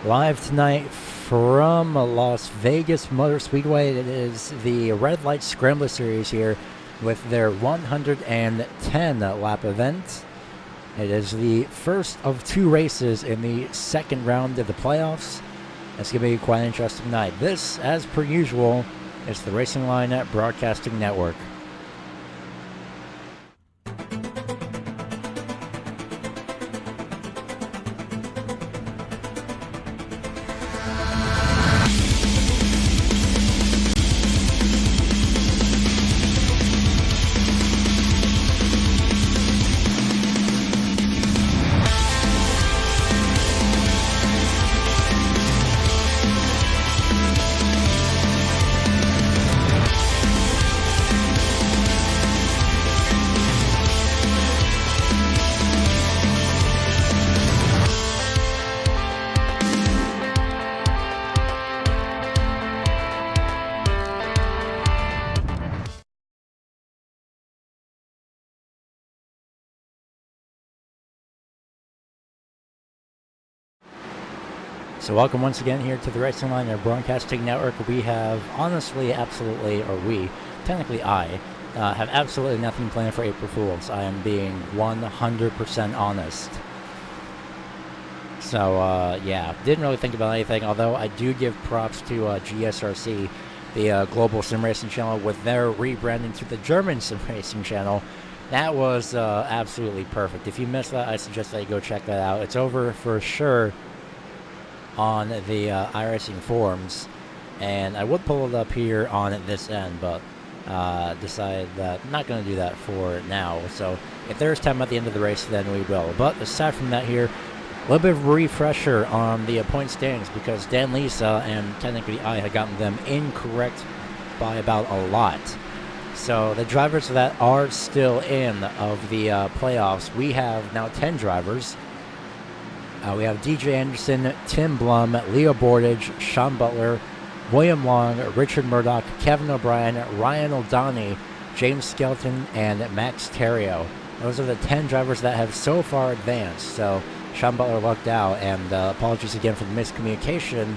Live tonight from Las Vegas Motor Speedway. It is the Red Light Scrambler Series here with their 110 lap event. It is the first of two races in the second round of the playoffs. It's going to be quite an interesting night. This, as per usual, is the Racing Line Broadcasting Network. So welcome once again here to the Racing Line Broadcasting Network. We have honestly, absolutely, or we, technically I, have absolutely nothing planned for April Fools. I am being 100% honest. So, yeah, didn't really think about anything, although I do give props to GSRC, the Global Sim Racing Channel, with their rebranding to the German Sim Racing Channel. That was absolutely perfect. If you missed that, I suggest that you go check that out. It's over for sure on the iRacing forums, and I would pull it up here on this end, but decided that I'm not going to do that for now. So if there's time at the end of the race, then we will. But aside from that here, a little bit of a refresher on the point standings, because Dan Lisa and technically I had gotten them incorrect by about a lot. So the drivers that are still in of the playoffs, we have now 10 drivers. We have DJ Anderson, Tim Blum, Leo Bordage, Sean Butler, William Long, Richard Murdoch, Kevin O'Brien, Ryan O'Donnell, James Skelton, and Max Terrio. Those are the 10 drivers that have so far advanced. So Sean Butler lucked out, and apologies again for the miscommunication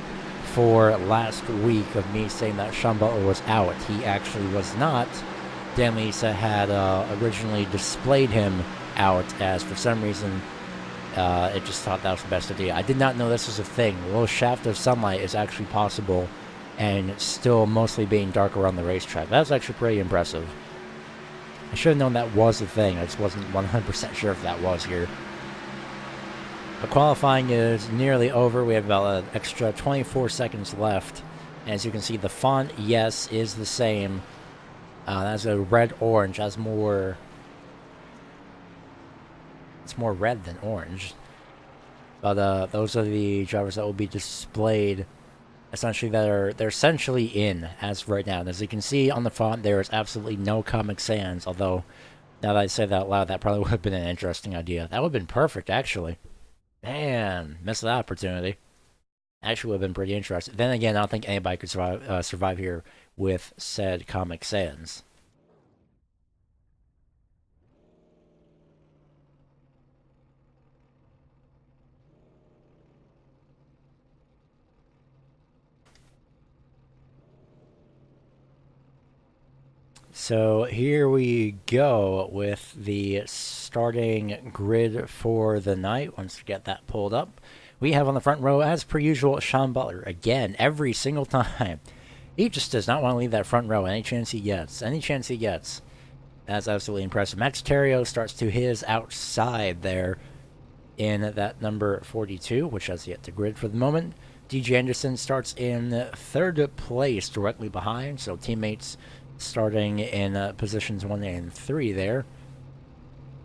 for last week of me saying that Sean Butler was out. He actually was not. Dan Lisa had originally displayed him out, as for some reason it just thought that was the best idea. I did not know this was a thing. A little shaft of sunlight is actually possible, and it's still mostly being dark around the racetrack. That was actually pretty impressive. I should have known that was a thing. I just wasn't 100% sure if that was here. But qualifying is nearly over. We have about an extra 24 seconds left. As you can see, the font, yes, is the same. That's a red-orange. That's more... It's more red than orange. But those are the drivers that will be displayed, essentially, they're essentially in as right now. And as you can see on the font, there is absolutely no Comic Sans, although now that I say that out loud, that probably would have been an interesting idea. That would have been perfect, actually. Man, missed that opportunity. Actually would have been pretty interesting. Then again, I don't think anybody could survive here with said Comic Sans. So here we go with the starting grid for the night. Once we get that pulled up, we have on the front row, as per usual, Sean Butler. Again, every single time. He just does not want to leave that front row any chance he gets. Any chance he gets. That's absolutely impressive. Max Terrio starts to his outside there in that number 42, which has yet to grid for the moment. DJ Anderson starts in third place directly behind, so teammates starting in positions 1 and 3 there.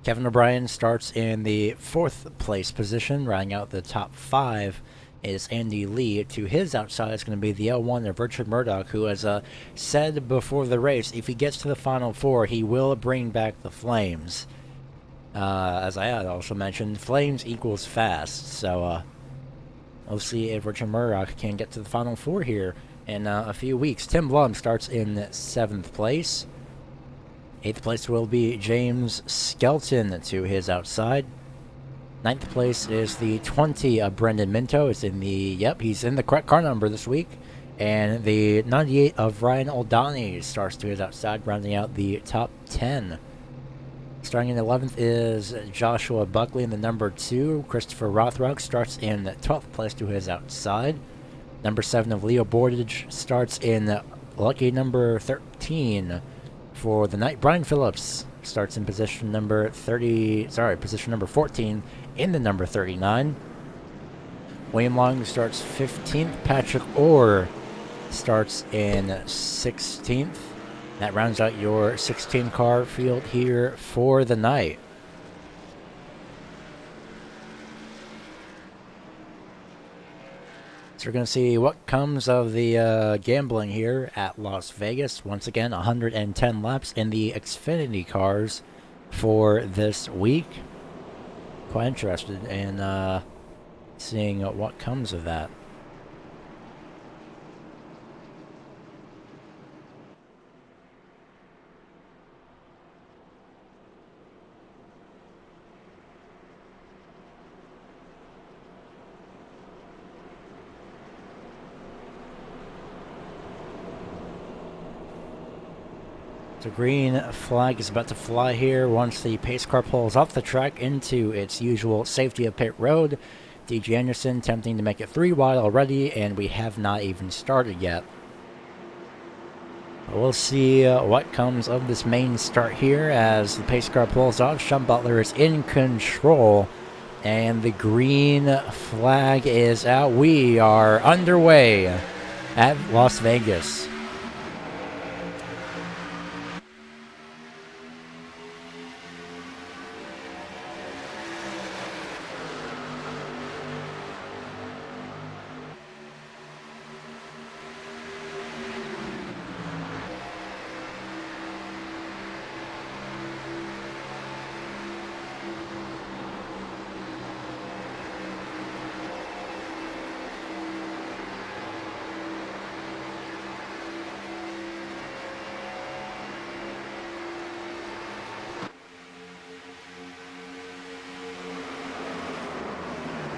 Kevin O'Brien starts in the 4th place position. Rounding out the top 5 is Andy Lee. To his outside is going to be the L1 of Richard Murdoch, who has said before the race, if he gets to the Final 4, he will bring back the Flames. As I had also mentioned, Flames equals fast, so we'll see if Richard Murdoch can get to the Final 4 here in a few weeks. Tim Blum starts in 7th place. 8th place will be James Skelton to his outside. Ninth place is the 20 of Brendan Minto. It's in the, yep, he's in the correct car number this week. And the 98 of Ryan Oldani starts to his outside, rounding out the top 10. Starting in 11th is Joshua Buckley in the number 2. Christopher Rothrock starts in 12th place to his outside. Number 7 of Leo Bordage starts in lucky number 13 for the night. Brian Phillips starts in position number 14 in the number 39. William Long starts 15th. Patrick Orr starts in 16th. That rounds out your 16 car field here for the night. So we're going to see what comes of the gambling here at Las Vegas. Once again, 110 laps in the Xfinity cars for this week. Quite interested in seeing what comes of that. The green flag is about to fly here once the pace car pulls off the track into its usual safety of pit road. DJ Anderson attempting to make it 3 wide already, and we have not even started yet. We'll see what comes of this main start here as the pace car pulls off. Sean Butler is in control, and the green flag is out. We are underway at Las Vegas.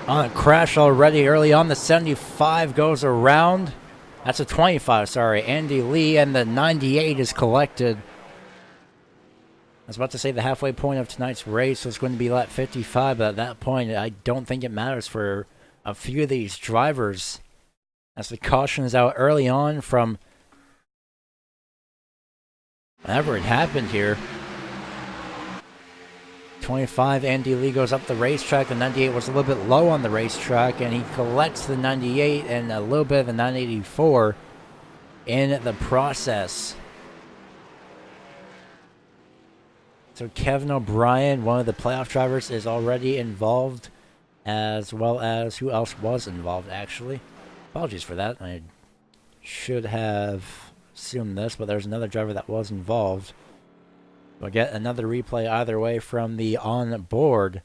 On a crash already early on, the 75 goes around. That's a 25, sorry. Andy Lee, and the 98 is collected. I was about to say the halfway point of tonight's race was going to be lap 55, but at that point, I don't think it matters for a few of these drivers. As the caution is out early on from whenever it happened here. 25, Andy Lee goes up the racetrack. The 98 was a little bit low on the racetrack, and he collects the 98 and a little bit of the 984 in the process. So Kevin O'Brien, one of the playoff drivers, is already involved, as well as who else was involved, actually. Apologies for that. I should have assumed this, but there's another driver that was involved. We'll get another replay either way from the on-board.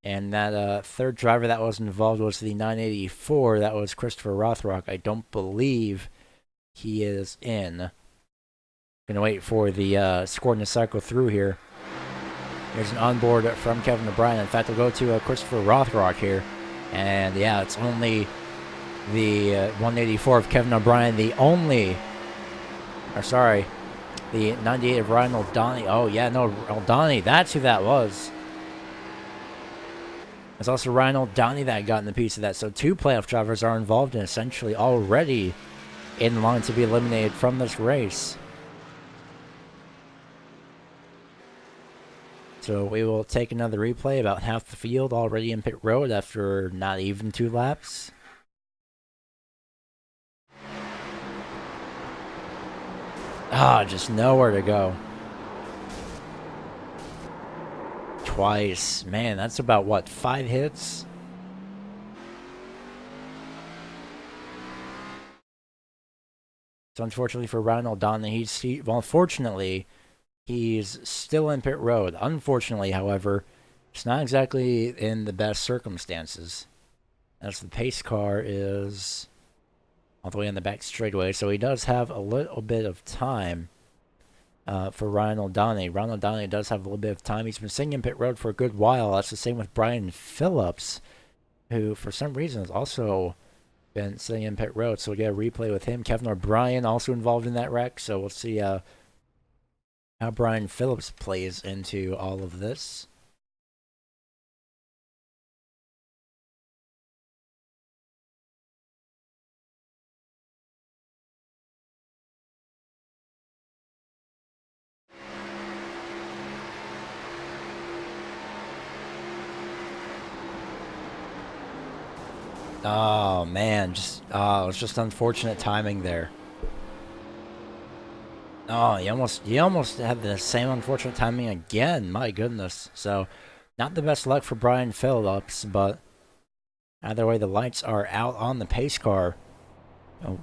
And that third driver that was involved was the 984. That was Christopher Rothrock. I don't believe he is in. Gonna wait for the score to cycle through here. There's an onboard from Kevin O'Brien. In fact, we'll go to Christopher Rothrock here. And yeah, it's only the 184 of Kevin O'Brien. The 98 of Ryan Oldani. Oh, yeah, no, Oldani. That's who that was. There's also Ryan Oldani that got in the piece of that. So 2 playoff drivers are involved and essentially already in line to be eliminated from this race. So we will take another replay. About half the field already in pit road after not even 2 laps. Just nowhere to go. Twice. Man, that's about, what, 5 hits? So unfortunately for Ryan Oldani, fortunately, he's still in pit road. Unfortunately, however, it's not exactly in the best circumstances, as the pace car is all the way on the back straightaway, so he does have a little bit of time for Ryan O'Donnell. Ryan O'Donnell does have a little bit of time. He's been sitting in pit road for a good while. That's the same with Brian Phillips, who for some reason has also been sitting in pit road. So we get a replay with him. Kevin O'Brien also involved in that wreck. So we'll see how Brian Phillips plays into all of this. Oh man, it was just unfortunate timing there. Oh, you almost had the same unfortunate timing again. My goodness. So, not the best luck for Brian Phillips, but either way, the lights are out on the pace car.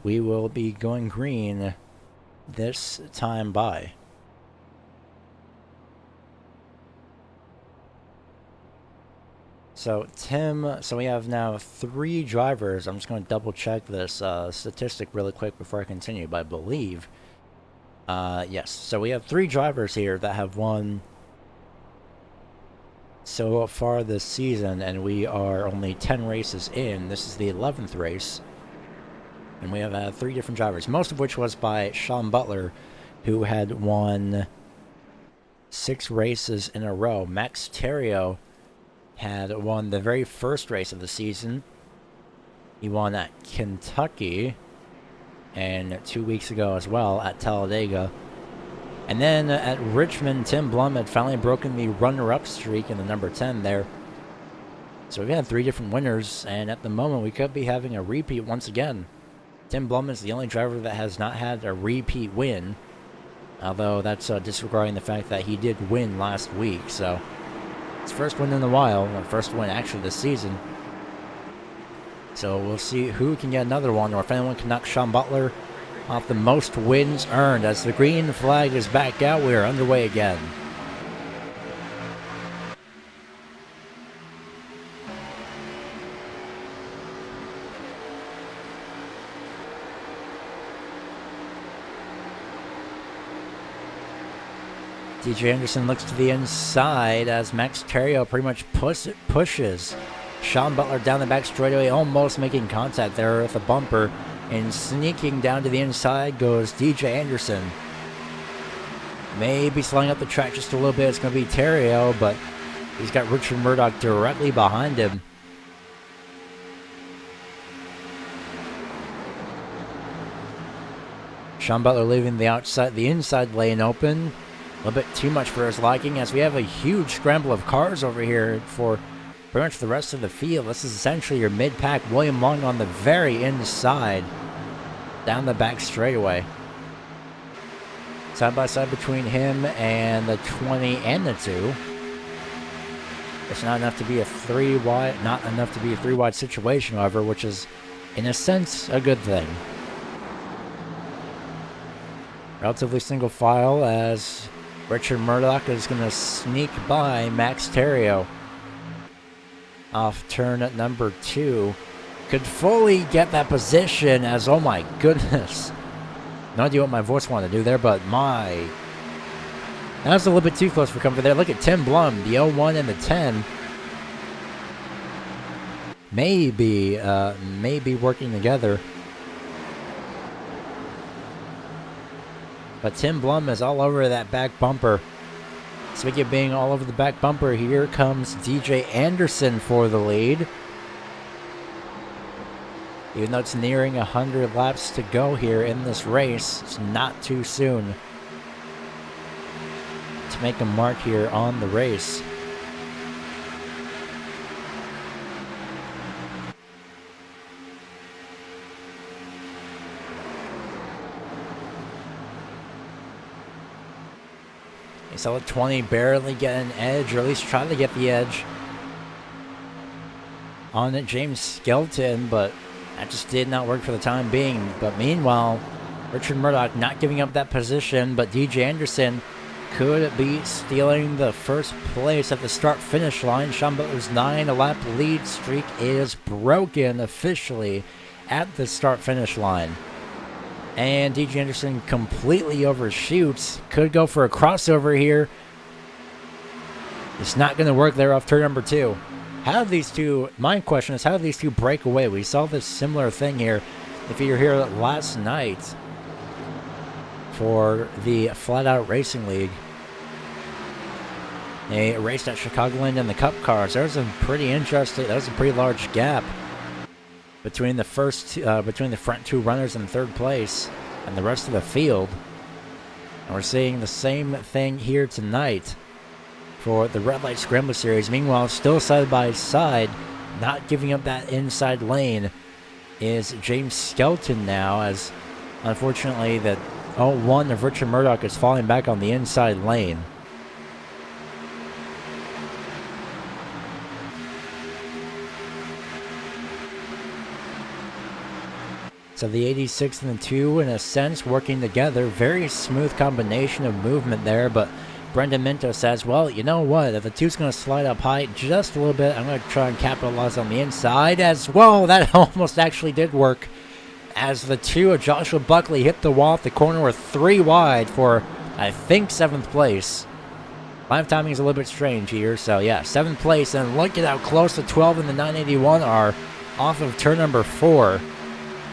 We will be going green this time by. So we have now 3 drivers. I'm just going to double check this statistic really quick before I continue, but I believe, yes. So we have 3 drivers here that have won so far this season, and we are only 10 races in. This is the 11th race, and we have 3 different drivers, most of which was by Sean Butler, who had won 6 races in a row. Max Terrio had won the very first race of the season. He won at Kentucky, and 2 weeks ago as well at Talladega. And then at Richmond, Tim Blum had finally broken the runner-up streak in the number 10 there. So we've had 3 different winners, and at the moment we could be having a repeat once again. Tim Blum is the only driver that has not had a repeat win, although that's disregarding the fact that he did win last week, so his first win in a while, or first win actually this season. So we'll see who can get another one, or if anyone can knock Sean Butler off the most wins earned. As the green flag is back out, we are underway again. DJ Anderson looks to the inside as Max Terrio pretty much pushes Sean Butler down the back straightaway, almost making contact there with a bumper, and sneaking down to the inside goes DJ Anderson. Maybe slowing up the track just a little bit. It's going to be Terrio, but he's got Richard Murdoch directly behind him. Sean Butler leaving the inside lane open. A little bit too much for his liking, as we have a huge scramble of cars over here for pretty much the rest of the field. This is essentially your mid-pack. William Long on the very inside, down the back straightaway. Side by side between him and the 20 and the 2. It's not enough to be a 3-wide, not enough to be a 3-wide situation, however, which is, in a sense, a good thing. Relatively single file as Richard Murdoch is going to sneak by Max Terrio off turn at number 2. Could fully get that position as, oh my goodness. No idea what my voice wanted to do there, but that was a little bit too close for comfort there. Look at Tim Blum, the 01 and the 10. Maybe working together. But Tim Blum is all over that back bumper. Speaking of being all over the back bumper, here comes DJ Anderson for the lead. Even though it's nearing 100 laps to go here in this race, it's not too soon to make a mark here on the race. You saw the 20 barely get an edge, or at least try to get the edge on James Skelton, but that just did not work for the time being. But meanwhile, Richard Murdoch not giving up that position, but DJ Anderson could be stealing the first place at the start-finish line. Sean Butler's 9-lap lead streak is broken officially at the start-finish line. And DJ Anderson completely overshoots. Could go for a crossover here. It's not going to work there off turn number 2. How did these two, my question is, how did these two break away? We saw this similar thing here. If you were here last night for the Flat Out Racing League, they raced at Chicagoland in the Cup cars. There was a pretty interesting, that was a pretty large gap between the between the front 2 runners in 3rd place and the rest of the field. And we're seeing the same thing here tonight for the Red Light Scrambler Series. Meanwhile, still side by side, not giving up that inside lane, is James Skelton now, as unfortunately the 01 of Richard Murdoch is falling back on the inside lane. So the 86 and the 2, in a sense, working together. Very smooth combination of movement there, but Brendan Minto says, well, you know what? If the 2's going to slide up high just a little bit, I'm going to try and capitalize on the inside as well. That almost actually did work, as the 2 of Joshua Buckley hit the wall at the corner with 3 wide for, I think, 7th place. Live timing is a little bit strange here, so yeah, 7th place. And look at how close the 12 and the 981 are off of turn number 4.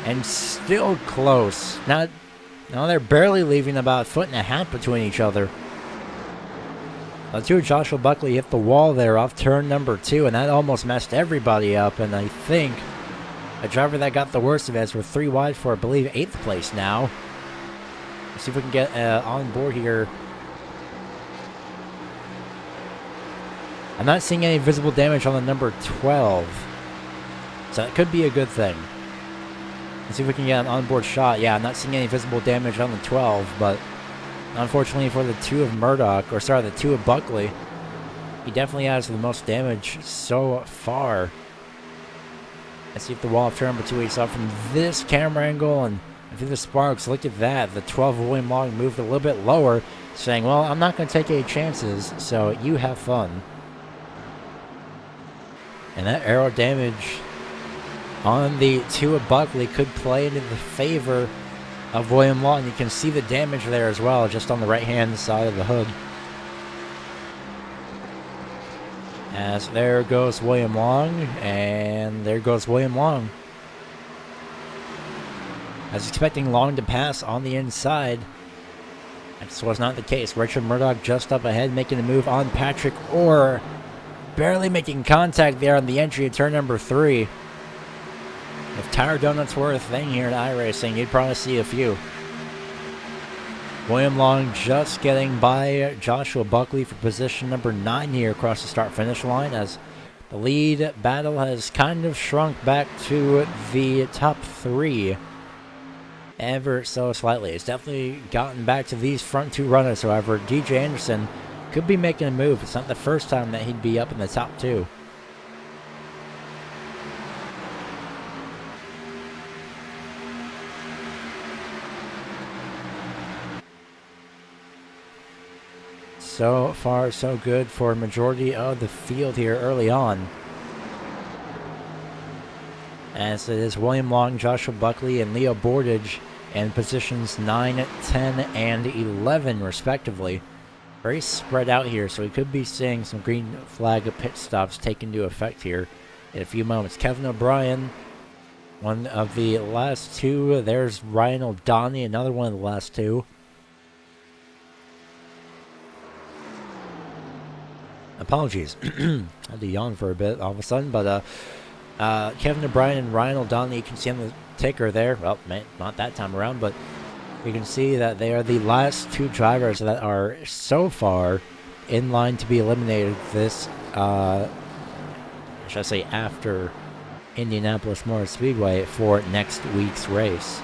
And still close. Now they're barely leaving about 1.5 feet between each other. The 2 Joshua Buckley hit the wall there off turn number 2, and that almost messed everybody up. And I think a driver that got the worst of it, as we're 3 wide for, I believe, 8th place now. Let's see if we can get on board here. I'm not seeing any visible damage on the number 12, so that could be a good thing. Let's see if we can get an onboard shot. Yeah, I'm not seeing any visible damage on the 12, but unfortunately for the 2 of Murdoch, or sorry, the 2 of Buckley, he definitely has the most damage so far. Let's see if the wall of turn number 2 we saw from this camera angle and through the sparks. Look at that. The 12 of William Long moved a little bit lower, saying, well, I'm not going to take any chances, so you have fun. And that aero damage on the 2 of Buckley could play into the favor of William Long. You can see the damage there as well, just on the right-hand side of the hood. As there goes William Long, and there goes William Long. I was expecting Long to pass on the inside. This was not the case. Richard Murdoch just up ahead, making a move on Patrick Orr. Barely making contact there on the entry of turn number 3. If tire donuts were a thing here in iRacing, you'd probably see a few. William Long just getting by Joshua Buckley for position number 9 here across the start-finish line, as the lead battle has kind of shrunk back to the top 3 ever so slightly. It's definitely gotten back to these front 2 runners. However, DJ Anderson could be making a move. It's not the first time that he'd be up in the top 2. So far, so good for a majority of the field here early on. As it is William Long, Joshua Buckley, and Leo Bordage in positions 9, 10, and 11, respectively. Very spread out here, so we could be seeing some green flag pit stops take into effect here in a few moments. Kevin O'Brien, one of the last 2. There's Ryan O'Donnell, another one of the last 2. Apologies. I had to yawn for a bit all of a sudden, but Kevin O'Brien and Ryan O'Donnell, you can see on the ticker there. Well, not that time around, but you can see that they are the last 2 drivers that are so far in line to be eliminated this, should I say, after Indianapolis Motor Speedway for next week's race.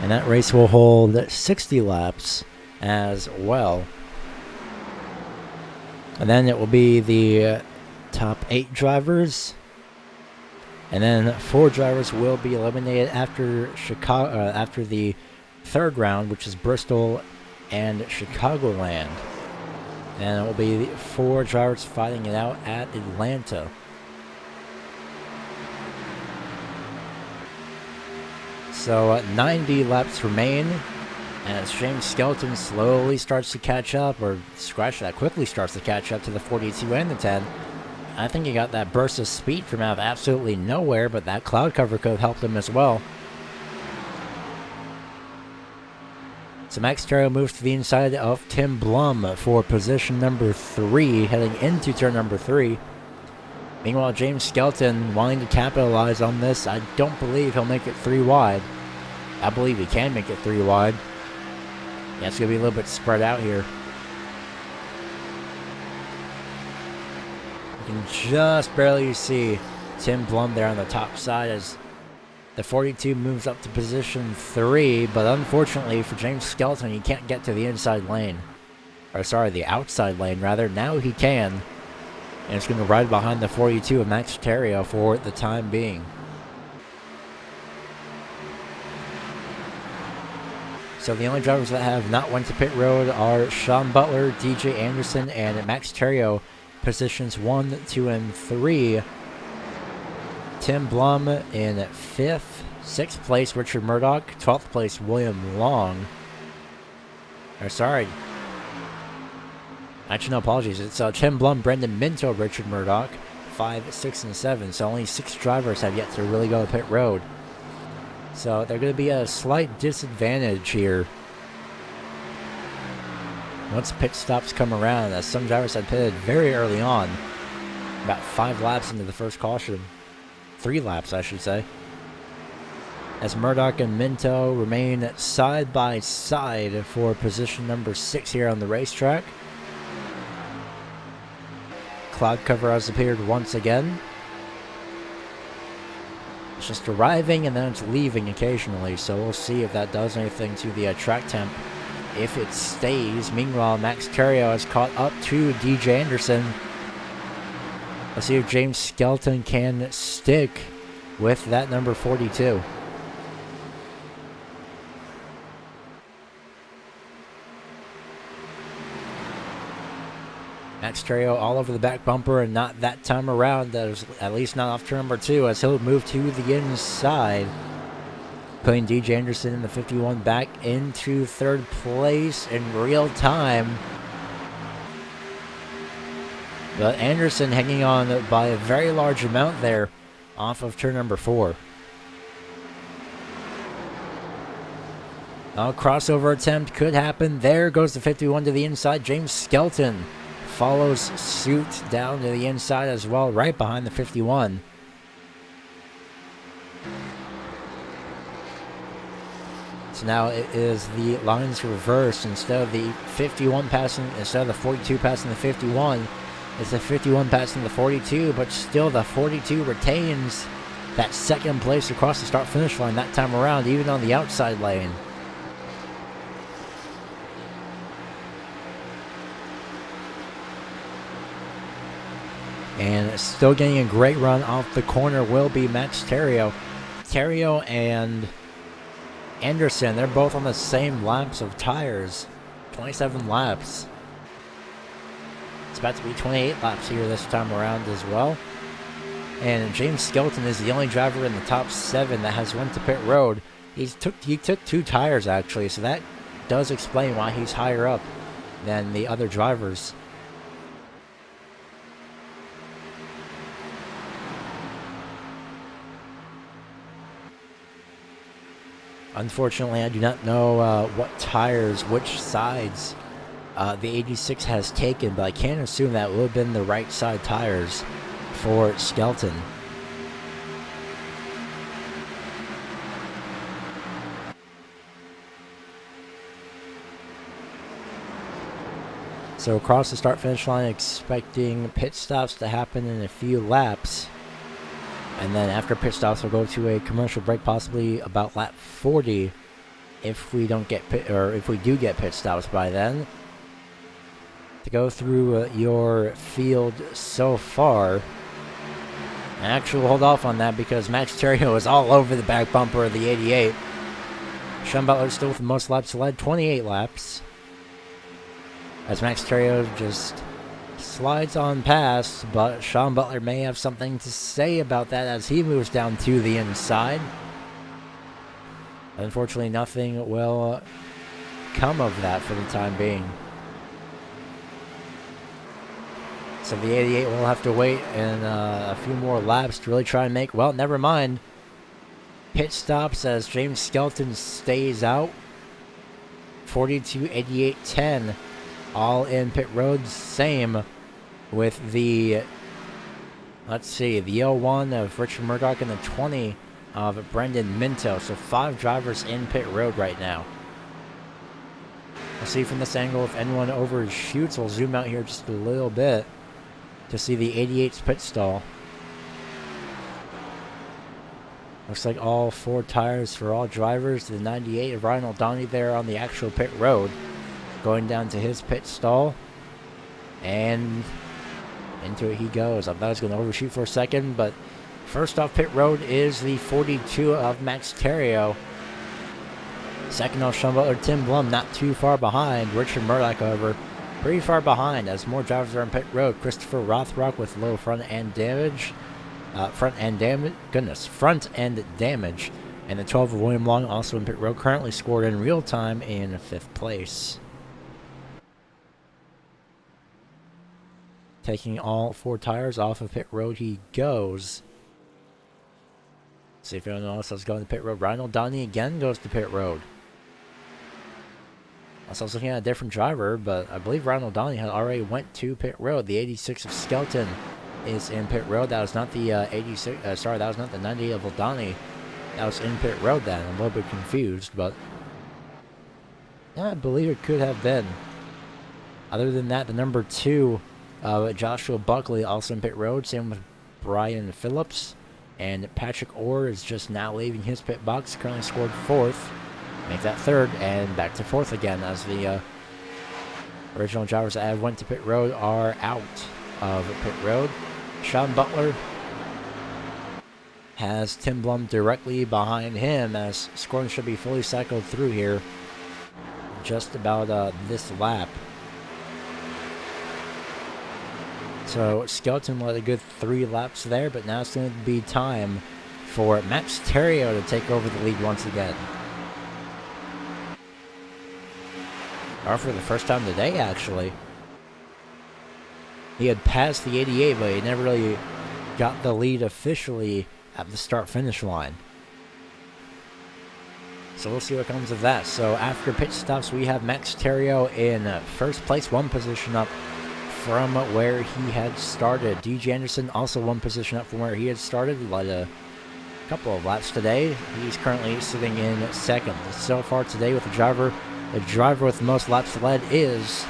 And that race will hold 60 laps as well. And then it will be the top 8 drivers, and then 4 drivers will be eliminated after after the 3rd round, which is Bristol and Chicagoland. And it will be 4 drivers fighting it out at Atlanta. So 90 laps remain, and as James Skelton slowly starts to catch up, or scratch that, quickly starts to catch up to the 42 and the 10. I think he got that burst of speed from out of absolutely nowhere, but that cloud cover could have helped him as well. So Max Terrio moves to the inside of Tim Blum for position number 3, heading into turn number 3. Meanwhile, James Skelton wanting to capitalize on this. I don't believe he'll make it 3 wide. I believe he can make it 3 wide. Yeah, it's going to be a little bit spread out here. You can just barely see Tim Blum there on the top side as the 42 moves up to position 3, but unfortunately for James Skelton, he can't get to the inside lane. Or sorry, the outside lane rather. Now he can. And it's going to ride behind the 42 of Max Terrio for the time being. So the only drivers that have not went to pit road are Sean Butler, DJ Anderson, and Max Terrio, positions 1, 2, and 3. Tim Blum in 5th. 6th place, Richard Murdoch. 12th place, William Long. Or sorry. Actually, no, apologies. It's Tim Blum, Brendan Minto, Richard Murdoch. 5, 6, and 7. So only 6 drivers have yet to really go to pit road. So they're going to be a slight disadvantage here once pit stops come around, as some drivers had pitted very early on. About 5 laps into the first caution. 3 laps, I should say. As Murdoch and Minto remain side by side for position number 6 here on the racetrack. Cloud cover has appeared once again. It's just arriving and then it's leaving occasionally, so we'll see if that does anything to the track temp. If it stays. Meanwhile, Max Terrio has caught up to DJ Anderson. Let's see if James Skelton can stick with that number 42. Max Terrio all over the back bumper, and not that time around, at least not off turn number 2, as he'll move to the inside, putting DJ Anderson in the 51 back into 3rd place in real time. But Anderson hanging on by a very large amount there off of turn number 4. A crossover attempt could happen. There goes the 51 to the inside. James Skelton follows suit down to the inside as well, right behind the 51. So now it is the lines reversed. Instead of the 51 passing, instead of the 42 passing the 51, it's the 51 passing the 42, but still the 42 retains that 2nd place across the start-finish line that time around, even on the outside lane. And still getting a great run off the corner will be Max Terrio. Terrio and Anderson, they're both on the same laps of tires. 27 laps. It's about to be 28 laps here this time around as well. And James Skelton is the only driver in the top 7 that has went to pit road. He took 2 tires actually, so that does explain why he's higher up than the other drivers. Unfortunately, I do not know what tires, which sides the 86 has taken, but I can't assume that would have been the right side tires for Skelton. So across the start-finish line, expecting pit stops to happen in a few laps. And then after pit stops, we'll go to a commercial break, possibly about lap 40, if we don't get if we do get pit stops by then. To go through your field so far, and actually we'll hold off on that because Max Terrio is all over the back bumper of the 88. Sean Butler still with the most laps led, 28 laps, as Max Terrio just slides on past, but Sean Butler may have something to say about that as he moves down to the inside. Unfortunately, nothing will come of that for the time being. So the 88 will have to wait in a few more laps to really try and make... Well, never mind. Pit stops as James Skelton stays out. 42, 88, 10. All in pit road. Same with the... Let's see. The 01 of Richard Murdoch and the 20 of Brendan Minto. So 5 drivers in pit road right now. We'll see from this angle if anyone overshoots. We'll zoom out here just a little bit to see the 88's pit stall. Looks like all 4 tires for all drivers. The 98 of Ryan O'Donnell there on the actual pit road. Going down to his pit stall. And into it he goes. I thought I was going to overshoot for a second, but first off pit road is the 42 of Max Terrio. Second off Sean Butler, Tim Blum not too far behind. Richard Murdoch, however, pretty far behind as more drivers are on pit road. Christopher Rothrock with low front end damage. Front end damage. And the 12 of William Long also in pit road, currently scored in real time in 5th place. Taking all 4 tires off of pit road he goes. See if anyone else is going to pit road. Ryan O'Donnell again goes to pit road. I was looking at a different driver, but I believe Ryan O'Donnell had already went to pit road. The 86 of Skelton is in pit road. That was not the 86. That was not the 98 of O'Donnell. That was in pit road. Then I'm a little bit confused, but yeah, I believe it could have been. Other than that, the number 2, Joshua Buckley, also in pit road. Same with Brian Phillips, and Patrick Orr is just now leaving his pit box. Currently scored 4th. Make that 3rd and back to 4th again as the original drivers that went to pit road are out of pit road. Sean Butler has Tim Blum directly behind him as scoring should be fully cycled through here just about this lap. So Skelton led a good 3 laps there, but now it's going to be time for Max Terrio to take over the lead once again. Or for the first time today, actually. He had passed the 88, but he never really got the lead officially at the start-finish line. So we'll see what comes of that. So after pit stops, we have Max Terrio in 1st place, 1 position up from where he had started. DJ Anderson also 1 position up from where he had started. Led a couple of laps today. He's currently sitting in 2nd. So far today with the driver with the most laps led is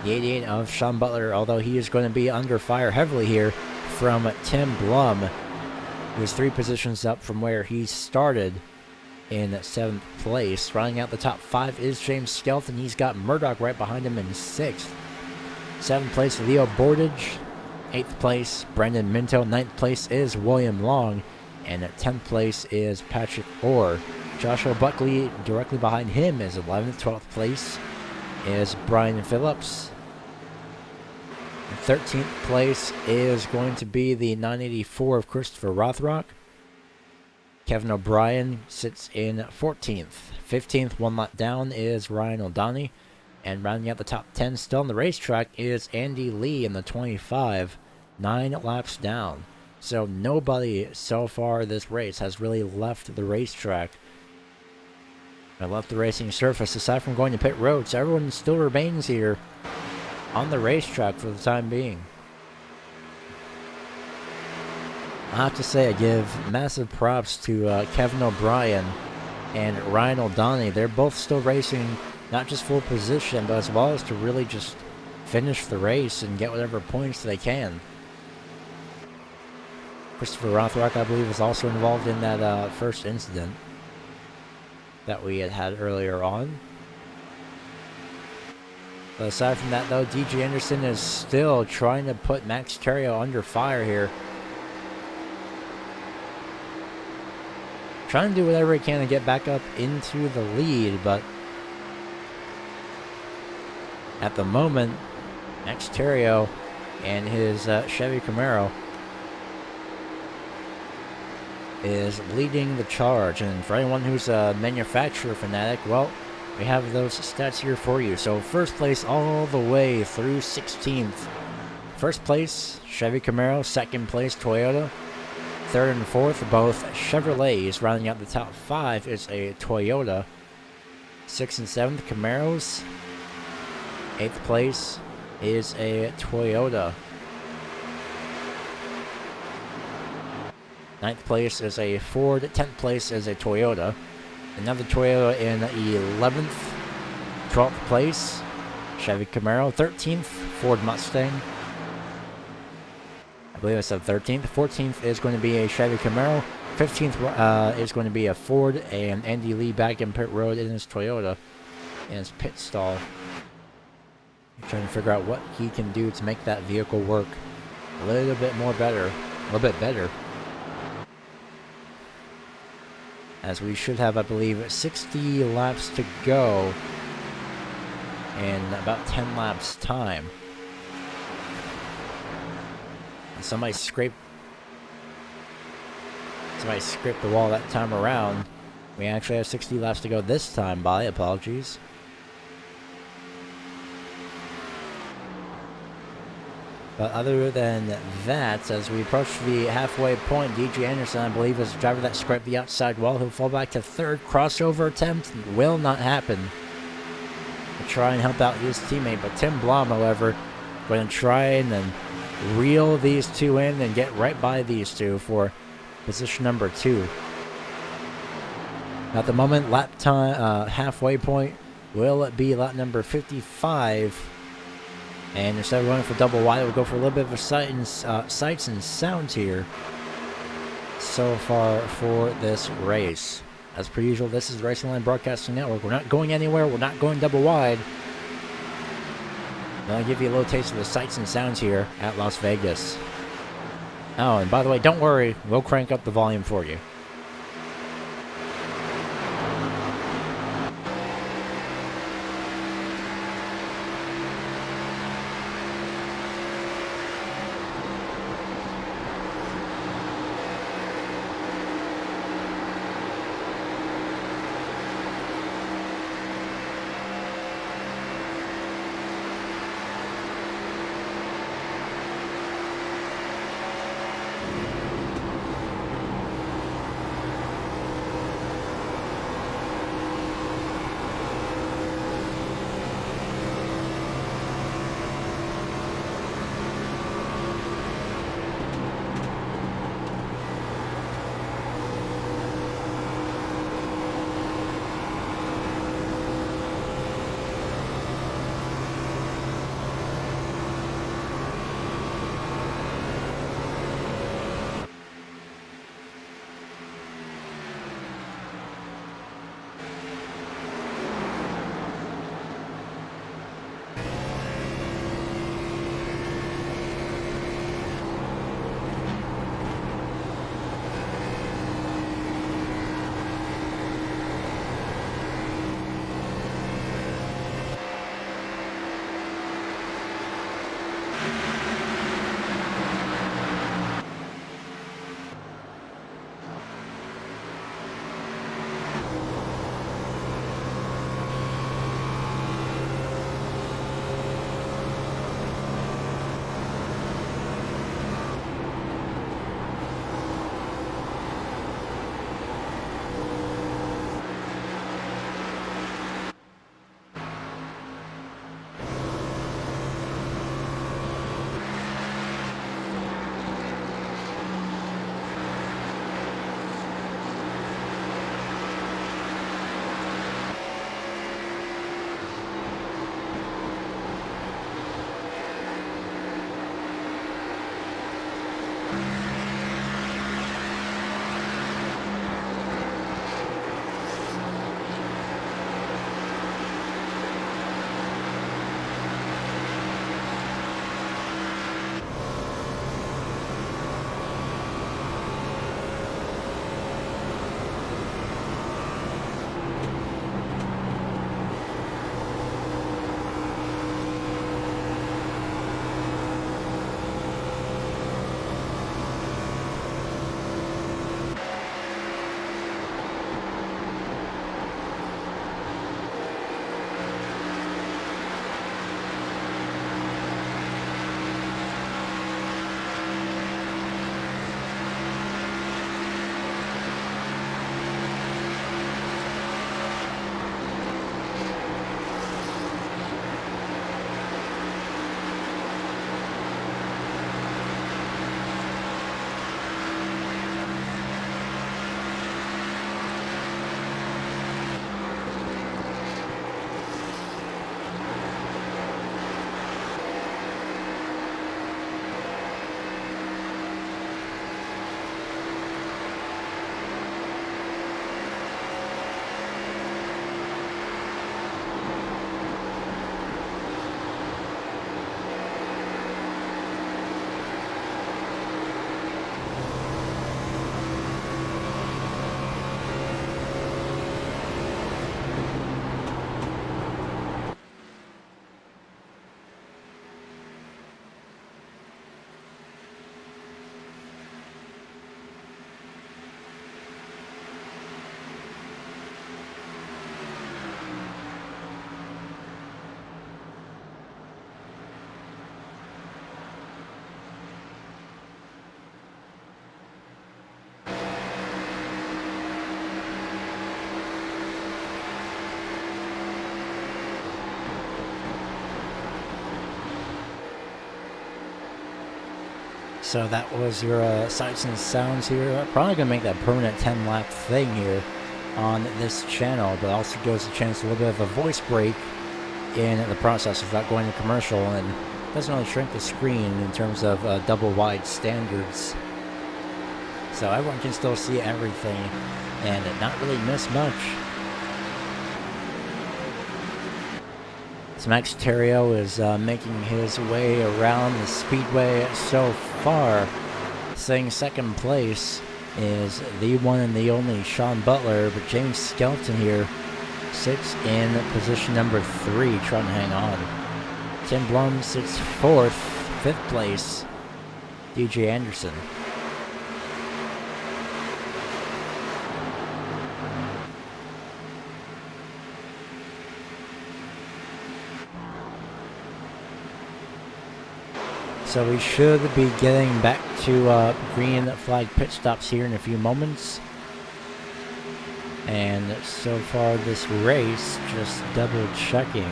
the 88 of Sean Butler, although he is going to be under fire heavily here from Tim Blum, who's 3 positions up from where he started in 7th place. Rounding out the top 5 is James Skelton. He's got Murdoch right behind him in 6th. 7th place, Leo Bordage. 8th place, Brendan Minto. 9th place is William Long. And at 10th place is Patrick Orr. Joshua Buckley directly behind him is 11th. 12th place is Brian Phillips. 13th place is going to be the 984 of Christopher Rothrock. Kevin O'Brien sits in 14th. 15th, 1 lap down, is Ryan O'Donnell. And rounding out the top 10 still on the racetrack is Andy Lee in the 25. 9 laps down. So nobody so far this race has really left the racetrack. I left the racing surface aside from going to pit road, so everyone still remains here on the racetrack for the time being. I have to say, I give massive props to Kevin O'Brien and Ryan O'Donnell. They're both still racing, not just full position, but as well as to really just finish the race and get whatever points they can. Christopher Rothrock, I believe, was also involved in that first incident that we had earlier on. But aside from that, though, DJ Anderson is still trying to put Max Terrio under fire here. Trying to do whatever he can to get back up into the lead, but at the moment, Max Terrio and his Chevy Camaro is leading the charge. And for anyone who's a manufacturer fanatic, well, we have those stats here for you. So first place all the way through 16th. First place, Chevy Camaro. Second place, Toyota. Third and fourth, both Chevrolets. Rounding out the top 5 is a Toyota. 6th and 7th, Camaros. 8th place is a Toyota. 9th place is a Ford. 10th place is a Toyota. Another Toyota in 11th. 12th place, Chevy Camaro. 13th, Ford Mustang. I believe I said 13th. 14th is going to be a Chevy Camaro. 15th is going to be a Ford, and Andy Lee back in pit road in his Toyota in his pit stall. I'm trying to figure out what he can do to make that vehicle work a little bit better. As we should have, I believe, 60 laps to go in about 10 laps time. And somebody scraped the wall that time around. We actually have 60 laps to go this time, by apologies. But other than that, as we approach the halfway point, DJ Anderson, I believe, is the driver that scraped the outside wall. He'll fall back to third. Crossover attempt will not happen. He'll try and help out his teammate, but Tim Blom, however, going to try and then reel these two in and get right by these two for position number 2. At the moment, lap time, halfway point, will it be lap number 55? And instead of going for double wide, we'll go for a little bit of a sights and sounds here so far for this race. As per usual, this is the Racing Line Broadcasting Network. We're not going anywhere. We're not going double wide. I'll give you a little taste of the sights and sounds here at Las Vegas. Oh, and by the way, don't worry. We'll crank up the volume for you. So that was your sights and sounds here. Probably going to make that permanent 10-lap thing here on this channel, but also gives a chance a little bit of a voice break in the process without going to commercial, and doesn't really shrink the screen in terms of double wide standards. So everyone can still see everything and not really miss much. So Max Terrio is making his way around the speedway so far. Sitting second place is the one and the only Sean Butler, but James Skelton here sits in position number 3, trying to hang on. Tim Blum sits 4th, 5th place, DJ Anderson. So we should be getting back to green flag pit stops here in a few moments. And so far this race, just double checking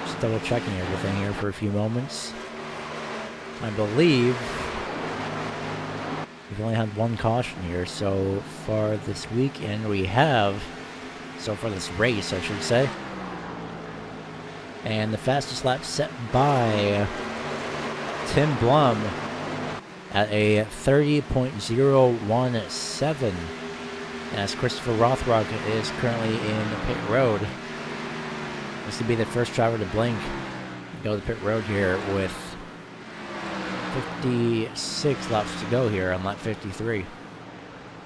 everything here for a few moments. I believe we've only had one caution here so far this week, and we have, so far this race I should say. And the fastest lap set by Tim Blum at a 30.017, as Christopher Rothrock is currently in pit road. This would be the first driver to blink, go to pit road here with 56 laps to go here on lap 53.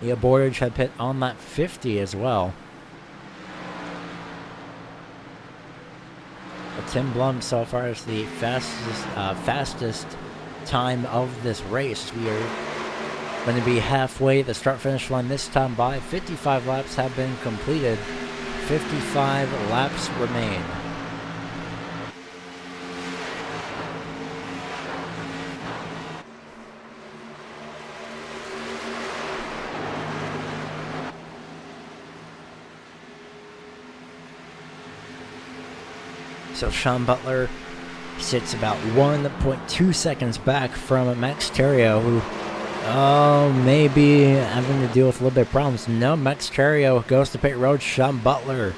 Neil Bordage had pit on lap 50 as well. But Tim Blum so far is the fastest time of this race. We are going to be halfway at the start-finish line this time by. 55 laps have been completed. 55 laps remain. So Sean Butler sits about 1.2 seconds back from Max Terrio, who maybe having to deal with a little bit of problems. No, Max Terrio goes to pit road. Sean Butler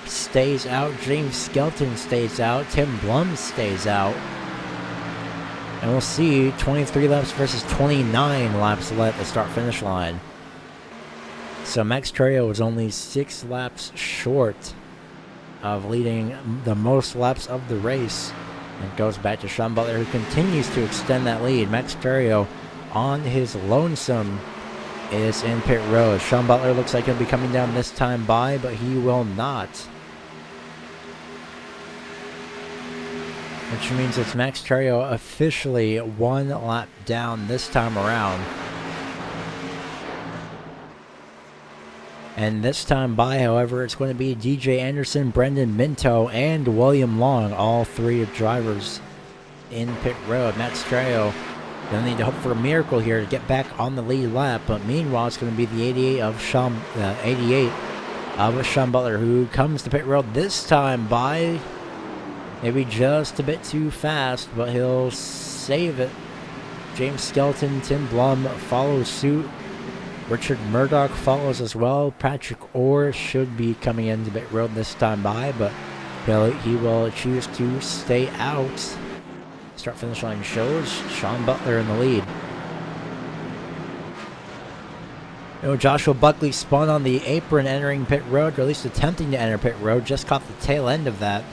stays out. James Skelton stays out. Tim Blum stays out. And we'll see 23 laps versus 29 laps left at the start-finish line. So Max Terrio was only 6 laps short of leading the most laps of the race. And it goes back to Sean Butler, who continues to extend that lead. Max Terrio on his lonesome is in pit road. Sean Butler looks like he'll be coming down this time by, but he will not. Which means it's Max Terrio officially 1 lap down this time around. And this time by, however, it's going to be DJ Anderson, Brendan Minto, and William Long, all 3 drivers in pit road. Max Terrio going to need to hope for a miracle here to get back on the lead lap, but meanwhile it's going to be the 88 of Sean Butler, who comes to pit road this time by. Maybe just a bit too fast, but he'll save it. James Skelton, Tim Blum follows suit. Richard Murdoch follows as well. Patrick Orr should be coming into pit road this time by, but he will choose to stay out. Start-finish line shows Sean Butler in the lead. Joshua Buckley spun on the apron entering pit road, or at least attempting to enter pit road. Just caught the tail end of that.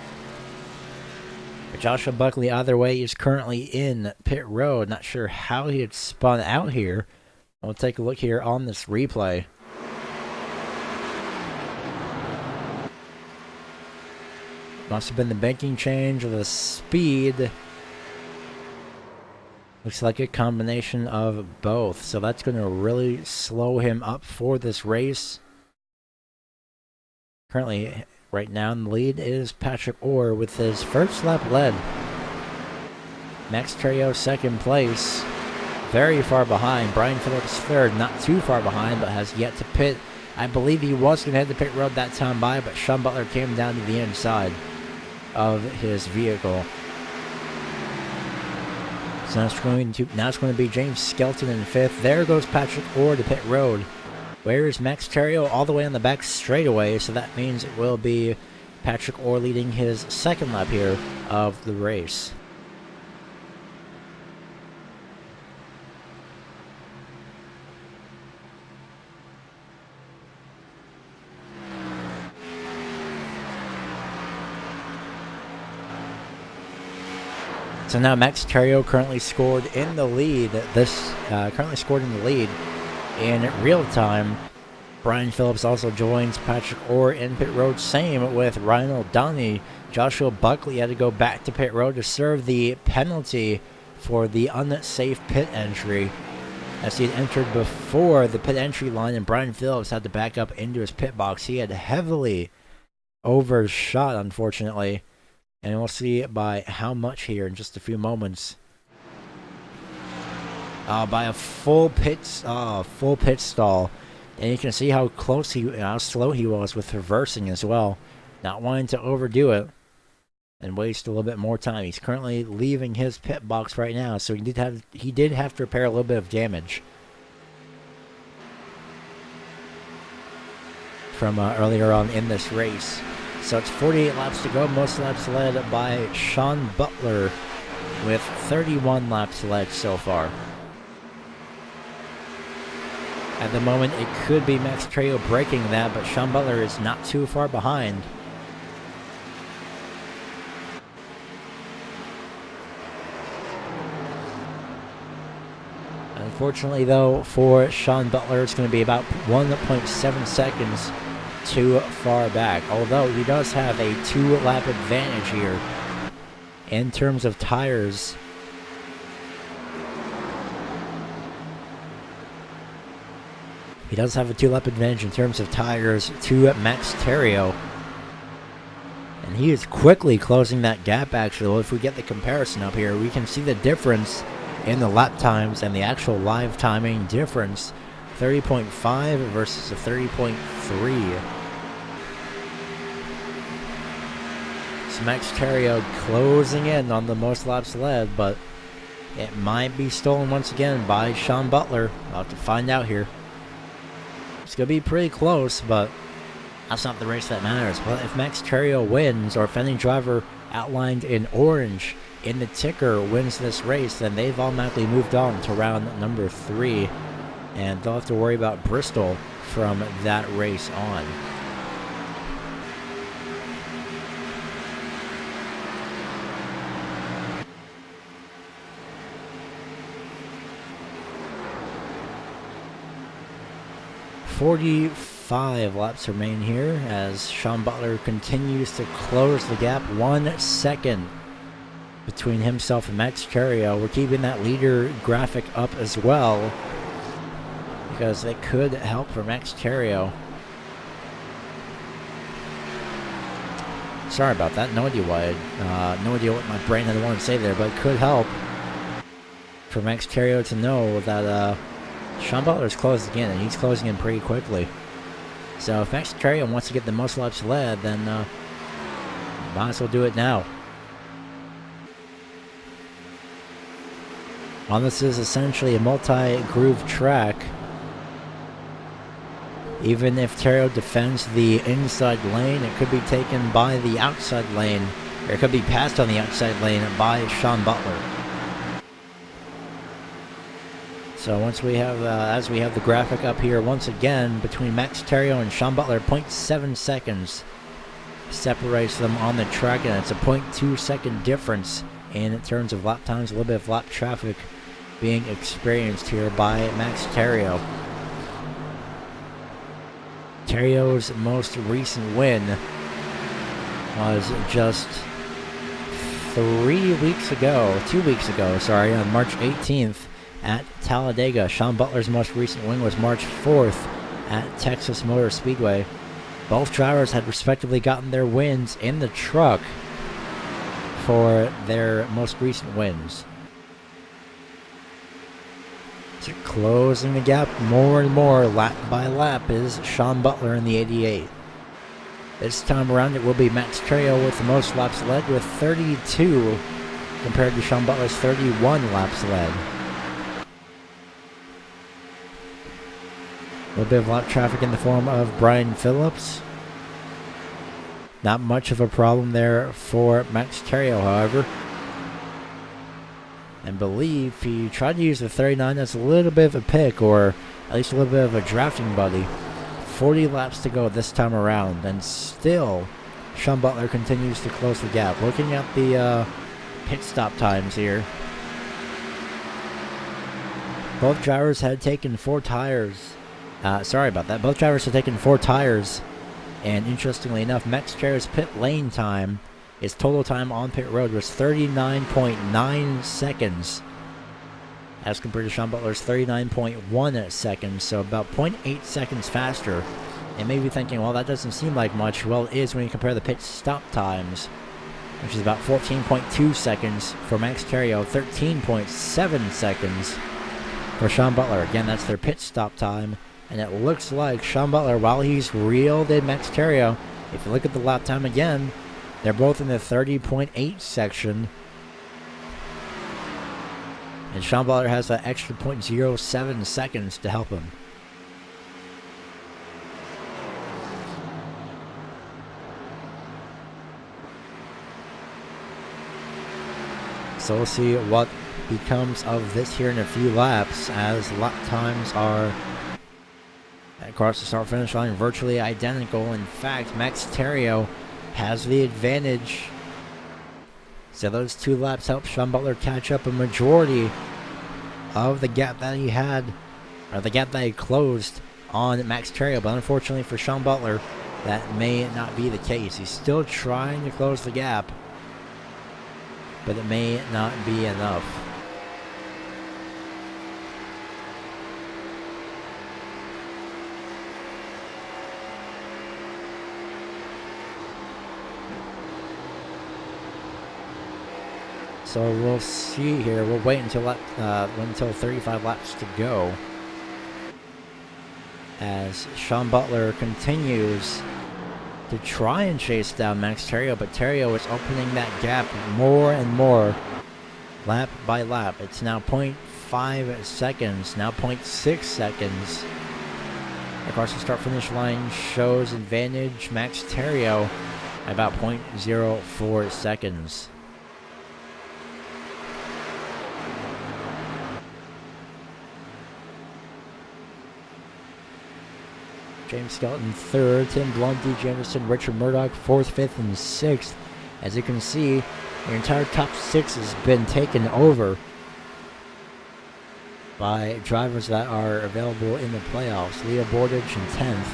But Joshua Buckley, either way, is currently in pit road. Not sure how he had spun out here. We'll take a look here on this replay. Must have been the banking change or the speed. Looks like a combination of both. So that's going to really slow him up for this race. Currently, right now in the lead is Patrick Orr with his first lap led. Max Terrio second place. Very far behind. Brian Phillips third, not too far behind, but has yet to pit. I believe he was going to head to pit road that time by, but Sean Butler came down to the inside of his vehicle. So now it's going to be James Skelton in 5th. There goes Patrick Orr to pit road. Where's Max Terrio? All the way on the back straightaway, so that means it will be Patrick Orr leading his 2nd lap here of the race. So now Max Terrio currently scored in the lead. In real time. Brian Phillips also joins Patrick Orr in pit road. Same with Ryan O'Donnell. Joshua Buckley had to go back to pit road to serve the penalty for the unsafe pit entry, as he had entered before the pit entry line, and Brian Phillips had to back up into his pit box. He had heavily overshot, unfortunately. And we'll see by how much here in just a few moments. By a full pit stall, and you can see how slow he was with reversing as well, not wanting to overdo it and waste a little bit more time. He's currently leaving his pit box right now, so he did have to repair a little bit of damage from earlier on in this race. So it's 48 laps to go, most laps led by Sean Butler with 31 laps led so far. At the moment, it could be Max Terrio breaking that, but Sean Butler is not too far behind. Unfortunately, though, for Sean Butler, it's going to be about 1.7 seconds too far back, although he does have a 2-lap advantage here in terms of tires. He does have a 2-lap advantage in terms of tires to Max Terrio, and he is quickly closing that gap. Actually, well, if we get the comparison up here, we can see the difference in the lap times and the actual live timing difference. 30.5 versus a 30.3. So Max Terrio closing in on the most laps led, but it might be stolen once again by Sean Butler. I'll have to find out here. It's going to be pretty close, but that's not the race that matters. But if Max Terrio wins, or if any driver outlined in orange in the ticker wins this race, then they've automatically moved on to round number 3. And they'll have to worry about Bristol from that race on. "45 laps remain here as Sean Butler continues to close the gap. 1 second between himself and Max Terrio. We're keeping that leader graphic up as well, because it could help for Max Terrio. Sorry about that. No idea why. No idea what my brain had wanted to say there, but it could help for Max Terrio to know that Sean Butler's closed again, and he's closing in pretty quickly. So if Max Terrio wants to get the most laps led, then might as well do it now. Well, this is essentially a multi-groove track. Even if Terrio defends the inside lane, it could be taken by the outside lane, or it could be passed on the outside lane by Sean Butler. So once we have, as we have the graphic up here, once again, between Max Terrio and Sean Butler, 0.7 seconds separates them on the track, and it's a 0.2 second difference in terms of lap times. A little bit of lap traffic being experienced here by Max Terrio. Terrio's most recent win was just 2 weeks ago, on March 18th at Talladega. Sean Butler's most recent win was March 4th at Texas Motor Speedway. Both drivers had respectively gotten their wins in the truck for their most recent wins. So closing the gap more and more, lap by lap, is Sean Butler in the 88. This time around, it will be Max Terrio with the most laps led with 32. compared to Sean Butler's 31 laps led. A little bit of lap traffic in the form of Brian Phillips. Not much of a problem there for Max Terrio, however. And believe he tried to use the 39 as a little bit of a pick, or at least a little bit of a drafting buddy. 40 laps to go this time around, and still Sean Butler continues to close the gap. Looking at the pit stop times here, both drivers had taken 4 tires. Sorry about that. Both drivers had taken 4 tires, and interestingly enough, Max Terrio's pit lane time, his total time on pit road, was 39.9 seconds as compared to Sean Butler's 39.1 seconds, so about 0.8 seconds faster. And maybe thinking, well, that doesn't seem like much. Well, it is when you compare the pit stop times, which is about 14.2 seconds for Max Terrio, 13.7 seconds for Sean Butler. Again, that's their pit stop time. And it looks like Sean Butler, while he's reeled in Max Terrio, if you look at the lap time again, they're both in the 30.8 section. And Sean Butler has that extra 0.07 seconds to help him. So we'll see what becomes of this here in a few laps, as lap times are across the start-finish line virtually identical. In fact, Max Terrio has the advantage. So those 2 laps help Sean Butler catch up a majority of the gap that he had, or the gap that he closed on Max Terrio. But unfortunately for Sean Butler, that may not be the case. He's still trying to close the gap, but it may not be enough. So we'll see here. We'll wait until 35 laps to go, as Sean Butler continues to try and chase down Max Terrio, but Terrio is opening that gap more and more lap by lap. It's now 0.5 seconds, now 0.6 seconds. Across the start-finish line shows advantage Max Terrio about 0.04 seconds. James Skelton 3rd, Tim Blum, DJ Anderson, Richard Murdoch 4th, 5th, and 6th. As you can see, the entire top 6 has been taken over by drivers that are available in the playoffs. Leo Bordage in 10th.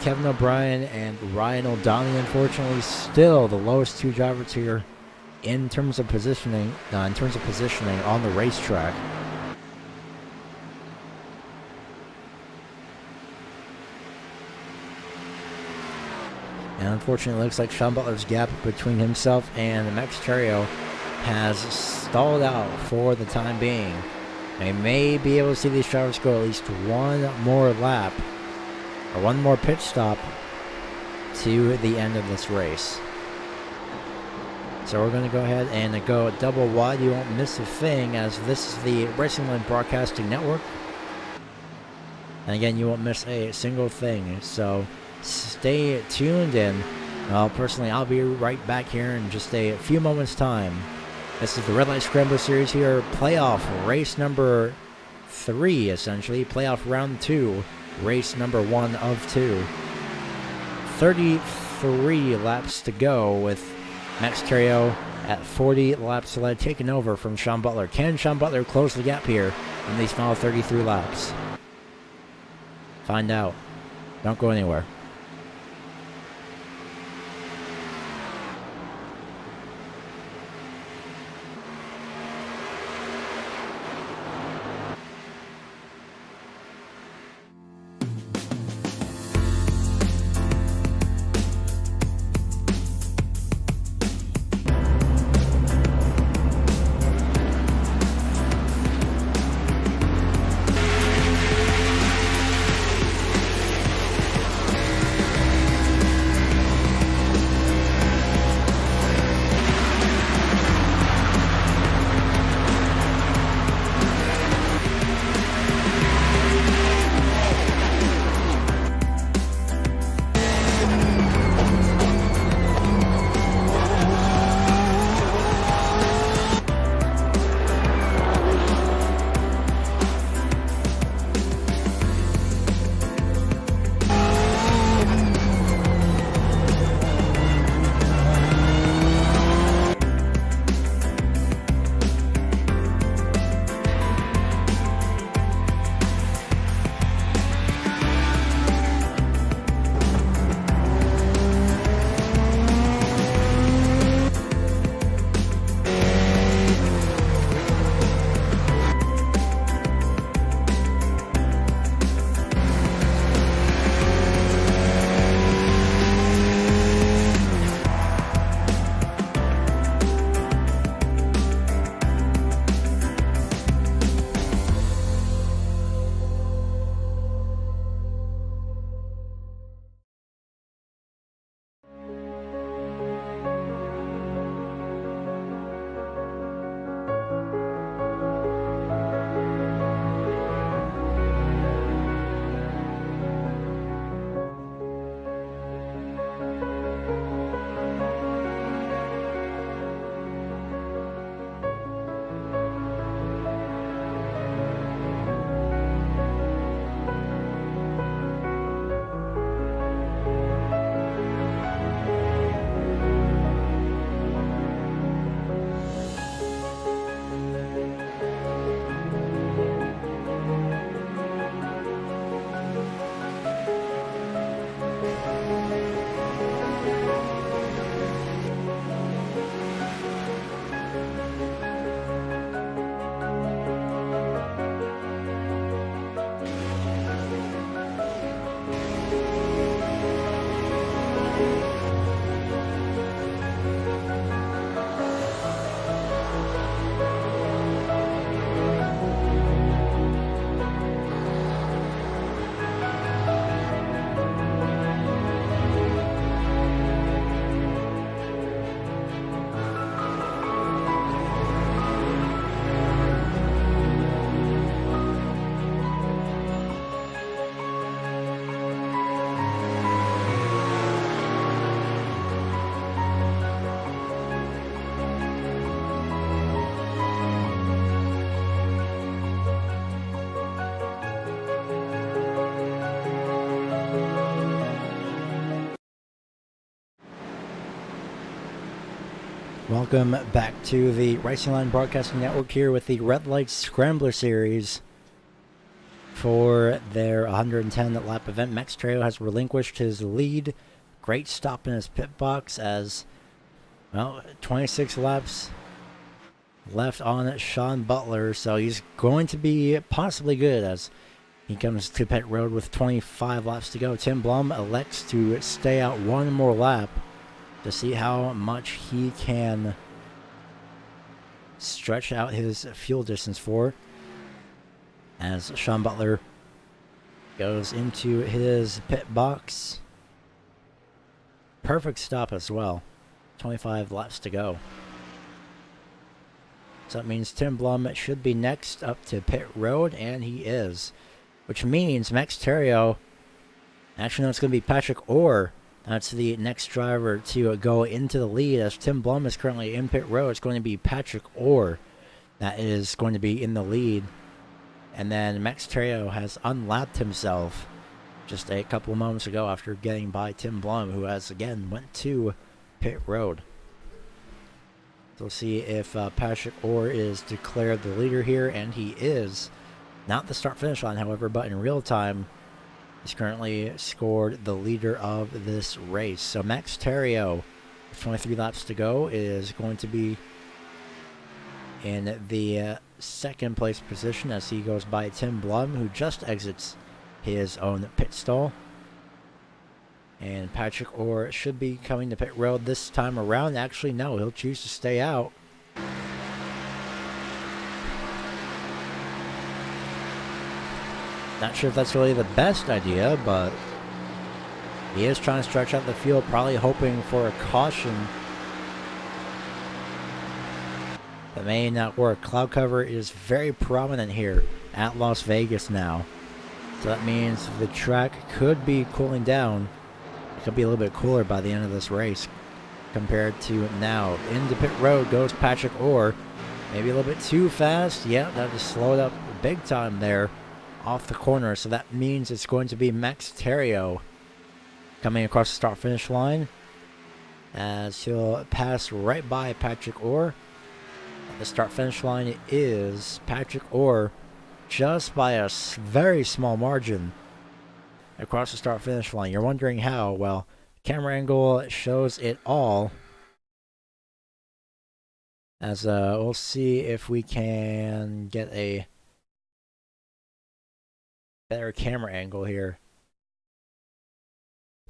Kevin O'Brien and Ryan O'Donnell, unfortunately, still the lowest 2 drivers here in terms of positioning on the racetrack. And unfortunately, it looks like Sean Butler's gap between himself and Max Terrio has stalled out for the time being. They may be able to see these drivers go at least one more lap, or one more pit stop, to the end of this race. So we're going to go ahead and go double wide. You won't miss a thing, as this is the Racing Line Broadcasting Network. And again, you won't miss a single thing. So stay tuned in. Personally, I'll be right back here in just a few moments' time. This is the Red Light Scrambler Series here, playoff race number 3, essentially. Playoff round 2, race number 1 of 2. 33 laps to go, with Max Terrio at 40 laps led, taking over from Sean Butler. Can Sean Butler close the gap here in these final 33 laps? Find out. Don't go anywhere. Welcome back to the Racing Line Broadcasting Network here with the Red Light Scrambler Series. For their 110 lap event, Max Trejo has relinquished his lead. Great stop in his pit box as, well, 26 laps left on Sean Butler, so he's going to be possibly good as he comes to pit road with 25 laps to go. Tim Blum elects to stay out one more lap to see how much he can stretch out his fuel distance for, as Sean Butler goes into his pit box. Perfect stop as well. 25 laps to go. So that means Tim Blum should be next up to pit road, and he is. Which means Max Terrio, actually no, it's going to be Patrick Orr. That's the next driver to go into the lead, as Tim Blum is currently in pit road. It's going to be Patrick Orr that is going to be in the lead. And then Max Terrio has unlapped himself just a couple of moments ago after getting by Tim Blum, who has again went to pit road. So we'll see if Patrick Orr is declared the leader here, and he is. Not the start-finish line, however, but in real time, he's currently scored the leader of this race. So Max Terrio, with 23 laps to go, is going to be in the second place position as he goes by Tim Blum, who just exits his own pit stall. And Patrick Orr should be coming to pit road this time around. Actually, no, he'll choose to stay out. Not sure if that's really the best idea, but he is trying to stretch out the field, probably hoping for a caution. That may not work. Cloud cover is very prominent here at Las Vegas now. So that means the track could be cooling down. It could be a little bit cooler by the end of this race compared to now. Into pit road goes Patrick Orr. Maybe a little bit too fast. Yeah, that just slowed up big time there off the corner. So that means it's going to be Max Terrio coming across the start-finish line, as he'll pass right by Patrick Orr. The start-finish line is Patrick Orr just by a very small margin across the start-finish line. You're wondering how? Well, camera angle shows it all. As we'll see if we can get a better camera angle here.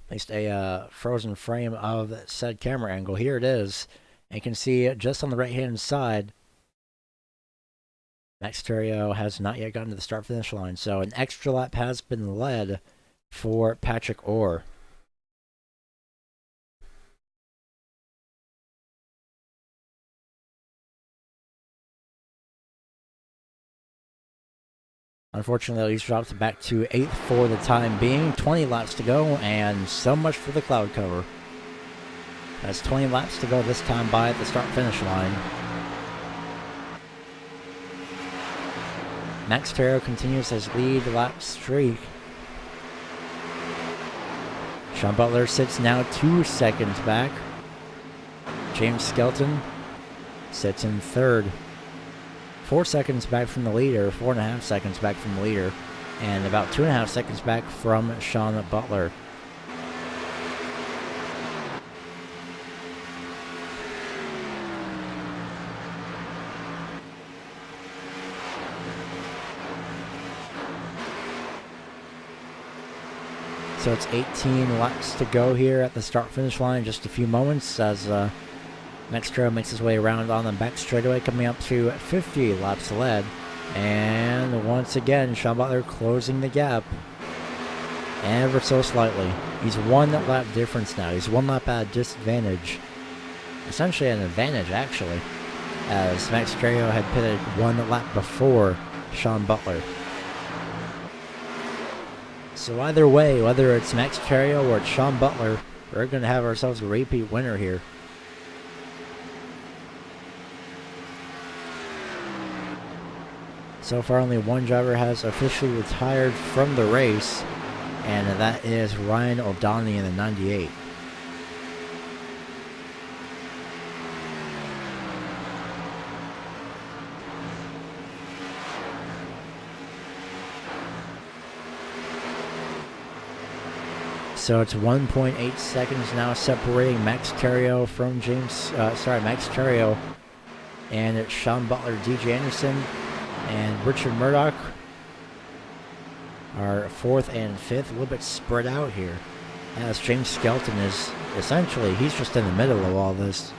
At least a frozen frame of said camera angle. Here it is. And you can see just on the right-hand side, Max Terrio has not yet gotten to the start-finish line. So an extra lap has been led for Patrick Orr. Unfortunately, he's dropped back to 8th for the time being. 20 laps to go, and so much for the cloud cover. That's 20 laps to go this time by at the start-finish line. Max Terrio continues his lead lap streak. Sean Butler sits now 2 seconds back. James Skelton sits in 3rd. 4 seconds back from the leader, 4.5 seconds back from the leader, and about 2.5 seconds back from Sean Butler. So it's 18 laps to go here at the start-finish line in just a few moments as Max Terrio makes his way around on the back straightaway, coming up to 50 laps led. And once again, Sean Butler closing the gap ever so slightly. He's 1 lap difference now. He's 1 lap at a disadvantage. Essentially an advantage, actually, as Max Terrio had pitted 1 lap before Sean Butler. So either way, whether it's Max Terrio or it's Sean Butler, we're going to have ourselves a repeat winner here. So far, only one driver has officially retired from the race, and that is Ryan O'Donnell in the 98. So it's 1.8 seconds now separating Max Terrio from Max Terrio, and it's Sean Butler, DJ Anderson, and Richard Murdoch are 4th and 5th, a little bit spread out here, as James Skelton is essentially, he's just in the middle of all this.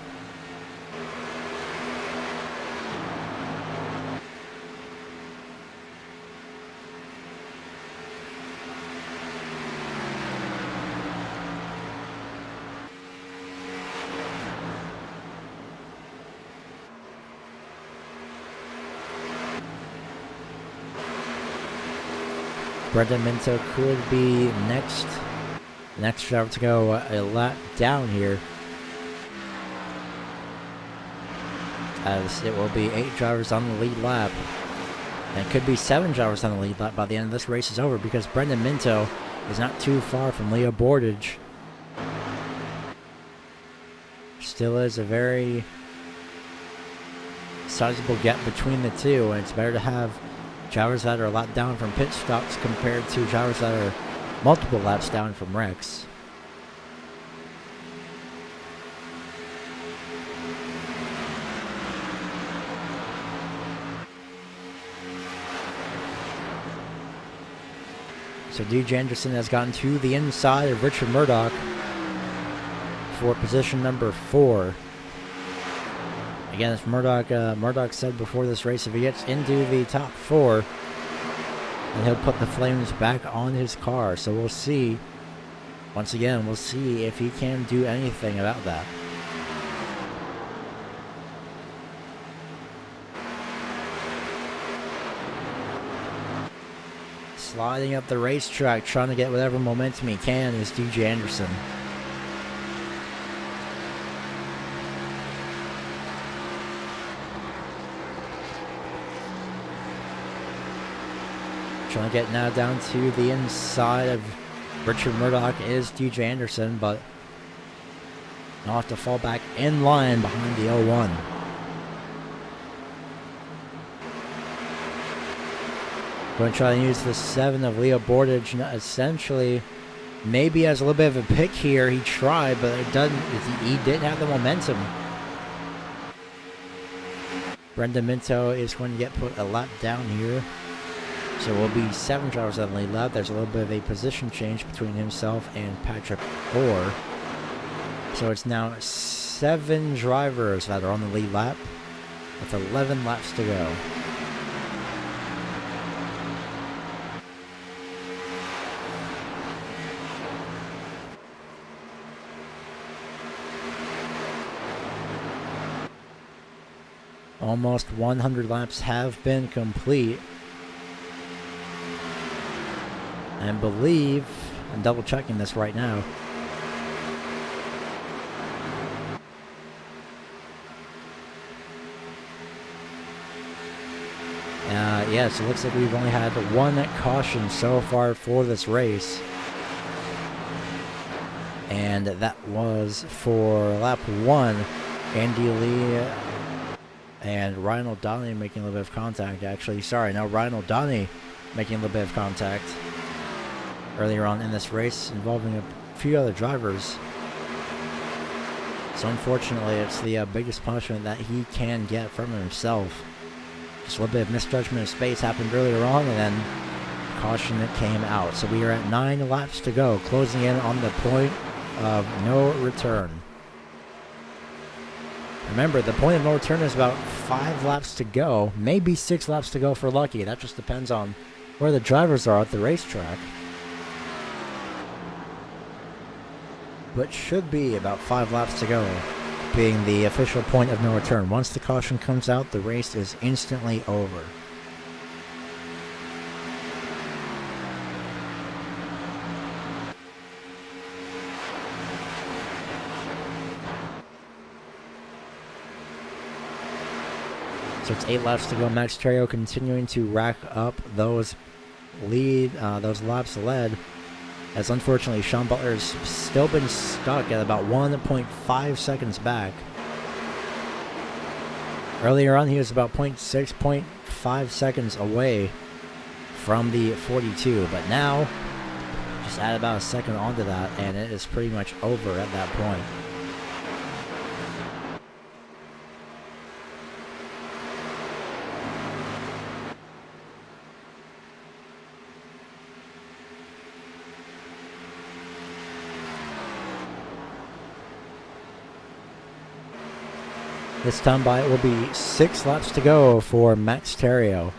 Brendan Minto could be next driver to go a lap down here, as it will be 8 drivers on the lead lap, and it could be 7 drivers on the lead lap by the end of this race is over, because Brendan Minto is not too far from Leo Bordage. Still is a very sizable gap between the two, and it's better to have drivers that are a lot down from pit stops compared to drivers that are multiple laps down from wrecks. So DJ Anderson has gotten to the inside of Richard Murdoch for position number 4. Again, as Murdoch said before this race, if he gets into the top 4, then he'll put the flames back on his car. So we'll see. Once again, we'll see if he can do anything about that. Sliding up the racetrack, trying to get whatever momentum he can, is DJ Anderson. Trying to get now down to the inside of Richard Murdoch is DJ Anderson, but he'll have to fall back in line behind the 01. Going to try and use the 7 of Leo Bordage. Essentially, maybe has a little bit of a pick here. He tried, but it doesn't. He didn't have the momentum. Brendan Minto is going to get put a lap down here. So it will be 7 drivers on the lead lap. There's a little bit of a position change between himself and Patrick Orr. So it's now 7 drivers that are on the lead lap with 11 laps to go. Almost 100 laps have been complete. And believe, I'm double checking this right now. Yes, it looks like we've only had 1 caution so far for this race. And that was for lap 1. Andy Lee and Ryan O'Donnell making a little bit of contact, actually. Sorry, no, Ryan O'Donnell making a little bit of contact earlier on in this race, involving a few other drivers. So unfortunately, it's the biggest punishment that he can get from himself. Just a little bit of misjudgment of space happened earlier on, and then caution that came out. So we are at 9 laps to go, closing in on the point of no return. Remember, the point of no return is about 5 laps to go, maybe 6 laps to go for lucky. That just depends on where the drivers are at the racetrack. But should be about 5 laps to go, being the official point of no return. Once the caution comes out, the race is instantly over. So it's 8 laps to go. Max Terrio continuing to rack up those laps led, as unfortunately Sean Butler has still been stuck at about 1.5 seconds back. Earlier on, he was about 0.5 seconds away from the 42, but now Just add about a second onto that, and it is pretty much over at that point. This time by it will be 6 laps to go for Max Terrio.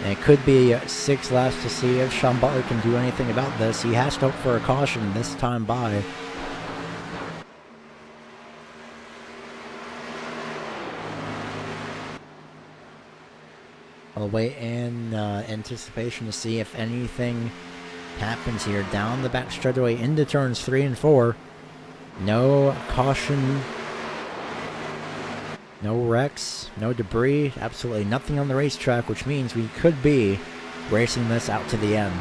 And it could be 6 laps to see if Sean Butler can do anything about this. He has to hope for a caution this time by. I'll wait in anticipation to see if anything happens here. Down the back straightaway into turns 3 and 4. No caution. No wrecks, no debris, absolutely nothing on the racetrack, which means we could be racing this out to the end.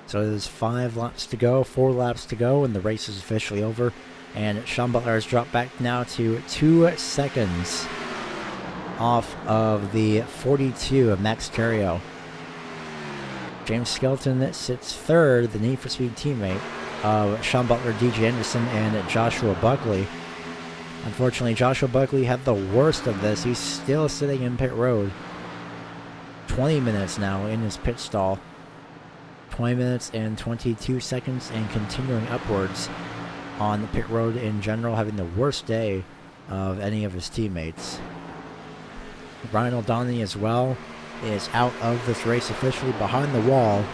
So there's 5 laps to go, 4 laps to go, and the race is officially over. And Sean Butler has dropped back now to 2 seconds off of the 42 of Max Terrio. James Skelton sits third, the Need for Speed teammate of Sean Butler, DJ Anderson, and Joshua Buckley. Unfortunately, Joshua Buckley had the worst of this. He's still sitting in pit road. 20 minutes now in his pit stall. 20 minutes and 22 seconds and continuing upwards on the pit road in general, having the worst day of any of his teammates. Ryan O'Donnell as well is out of this race officially, behind the wall.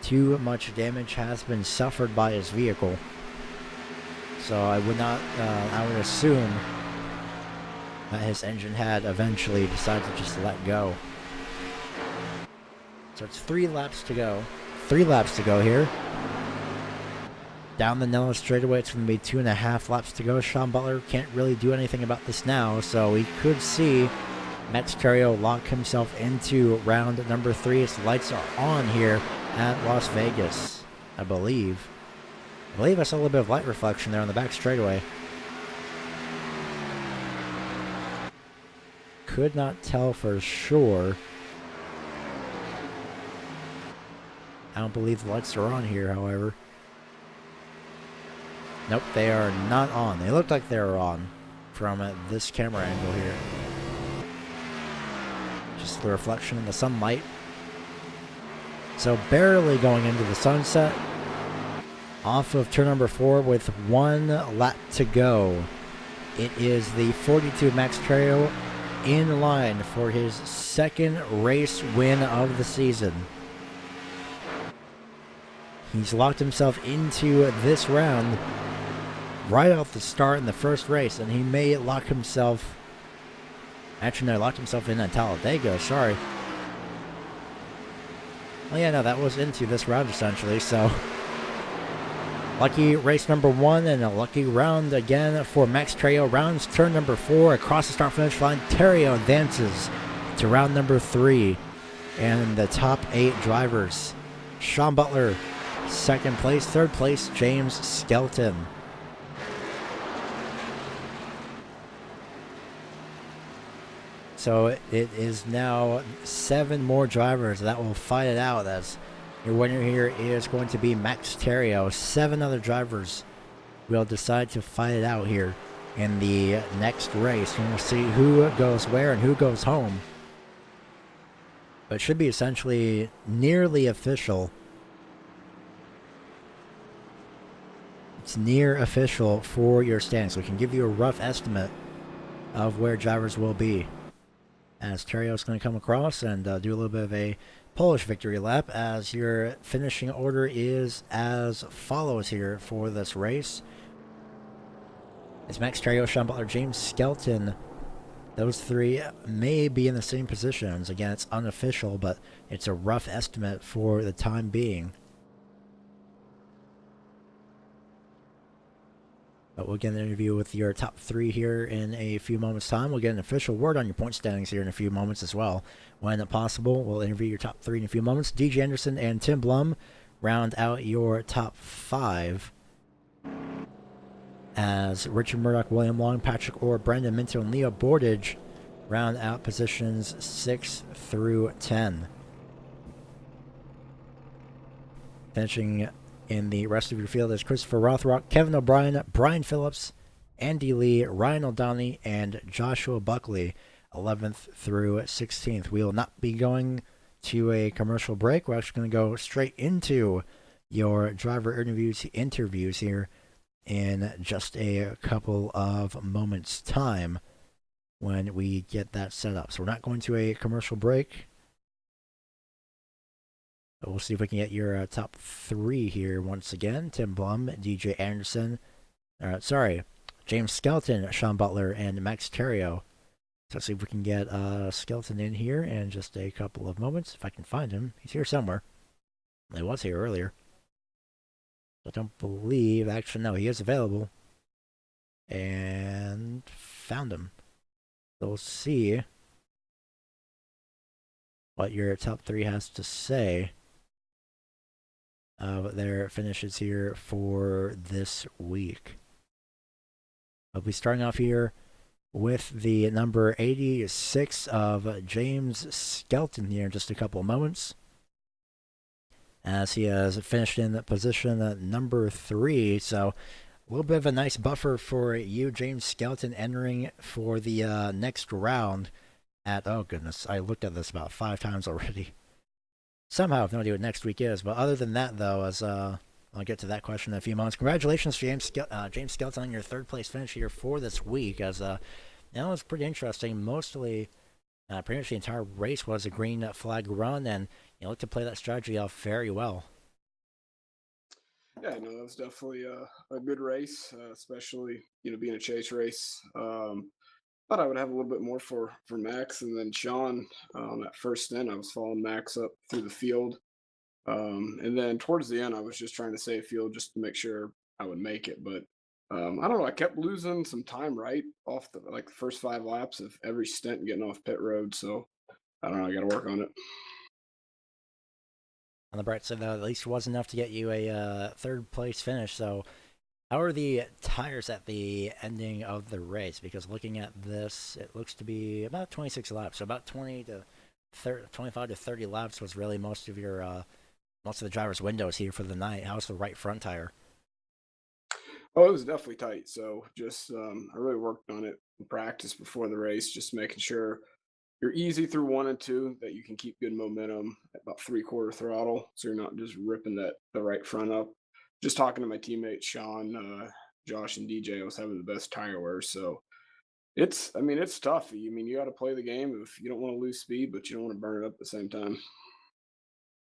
Too much damage has been suffered by his vehicle. So I would assume that his engine had eventually decided to just let go. So it's 3 laps to go. 3 laps to go here. Down the Nellis straightaway, it's going to be 2.5 laps to go. Sean Butler can't really do anything about this now, so we could see Max Terrio lock himself into round number 3 as the lights are on here at Las Vegas, I believe. I saw a little bit of light reflection there on the back straightaway. Could not tell for sure. I don't believe the lights are on here, however. Nope, they are not on. They looked like they were on from this camera angle here. Just the reflection in the sunlight. So barely going into the sunset. Off of turn number 4 with 1 lap to go. It is the 42 Max Terrio in line for his 2nd race win of the season. He's locked himself into this round right off the start in the first race, and he may lock himself... Actually, no, locked himself in at Talladega, sorry. Oh yeah, no, that was into this round essentially, so... Lucky race number 1 and a lucky round again for Max Terrio. Rounds turn number 4 across the start-finish line. Terrio advances to round number 3. And the top 8 drivers. Sean Butler, 2nd place. 3rd place, James Skelton. So it is now 7 more drivers that will fight it out, as your winner here is going to be Max Terrio. 7 other drivers will decide to fight it out here in the next race. And we'll see who goes where and who goes home. But it should be essentially nearly official. It's near official for your standings. So we can give you a rough estimate of where drivers will be. As Terrio's going to come across and do a little bit of a Polish victory lap, as your finishing order is as follows here for this race. It's Max Terrio, Sean Butler, James Skelton. Those 3 may be in the same positions. Again, it's unofficial, but it's a rough estimate for the time being. But we'll get an interview with your top 3 here in a few moments' time. We'll get an official word on your point standings here in a few moments as well. When possible, we'll interview your top 3 in a few moments. DJ Anderson and Tim Blum round out your top 5 as Richard Murdoch, William Long, Patrick Orr, Brendan Minto, and Leo Bordage round out positions 6 through 10. Finishing in the rest of your field is Christopher Rothrock, Kevin O'Brien, Brian Phillips, Andy Lee, Ryan O'Donnell, and Joshua Buckley, 11th through 16th. We will not be going to a commercial break. We're actually going to go straight into your driver interviews here in just a couple of moments' time when we get that set up. So we're not going to a commercial break. But we'll see if we can get your top 3 here once again. Tim Blum, DJ Anderson, James Skelton, Sean Butler, and Max Terrio. So let's see if we can get Skelton in here in just a couple of moments. If I can find him. He's here somewhere. He was here earlier. I don't believe, actually, no, he is available. And found him. So we'll see what your top 3 has to say of their finishes here for this week. I'll be starting off here with the number 86 of James Skelton here in just a couple of moments, as he has finished in position number 3. So a little bit of a nice buffer for you, James Skelton, entering for the next round at, oh goodness, I looked at this about 5 times already. Somehow I have no idea what next week is, but other than that, though, as I'll get to that question in a few moments. Congratulations, James Skelton, on your 3rd place finish here for this week, as that was pretty interesting. Mostly, pretty much the entire race was a green flag run, and you looked to play that strategy off very well. Yeah, no, that was definitely a good race, especially being a chase race. Thought I would have a little bit more for Max, and then Sean that first stint, I was following Max up through the field, and then towards the end, I was just trying to save field just to make sure I would make it. But I don't know, I kept losing some time right off the first 5 laps of every stint and getting off pit road. So I don't know, I got to work on it. On the bright side, though, at least it was enough to get you a 3rd place finish. So how are the tires at the ending of the race? Because looking at this, it looks to be about 26 laps. So about 25 to 30 laps was really most of the driver's windows here for the night. How's the right front tire? Oh, it was definitely tight. So just I really worked on it in practice before the race, just making sure you're easy through 1 and 2, that you can keep good momentum at about 3/4 throttle, so you're not just ripping the right front up. Just talking to my teammates Sean, Josh, and DJ, I was having the best tire wear. So it's tough. You got to play the game if you don't want to lose speed, but you don't want to burn it up at the same time.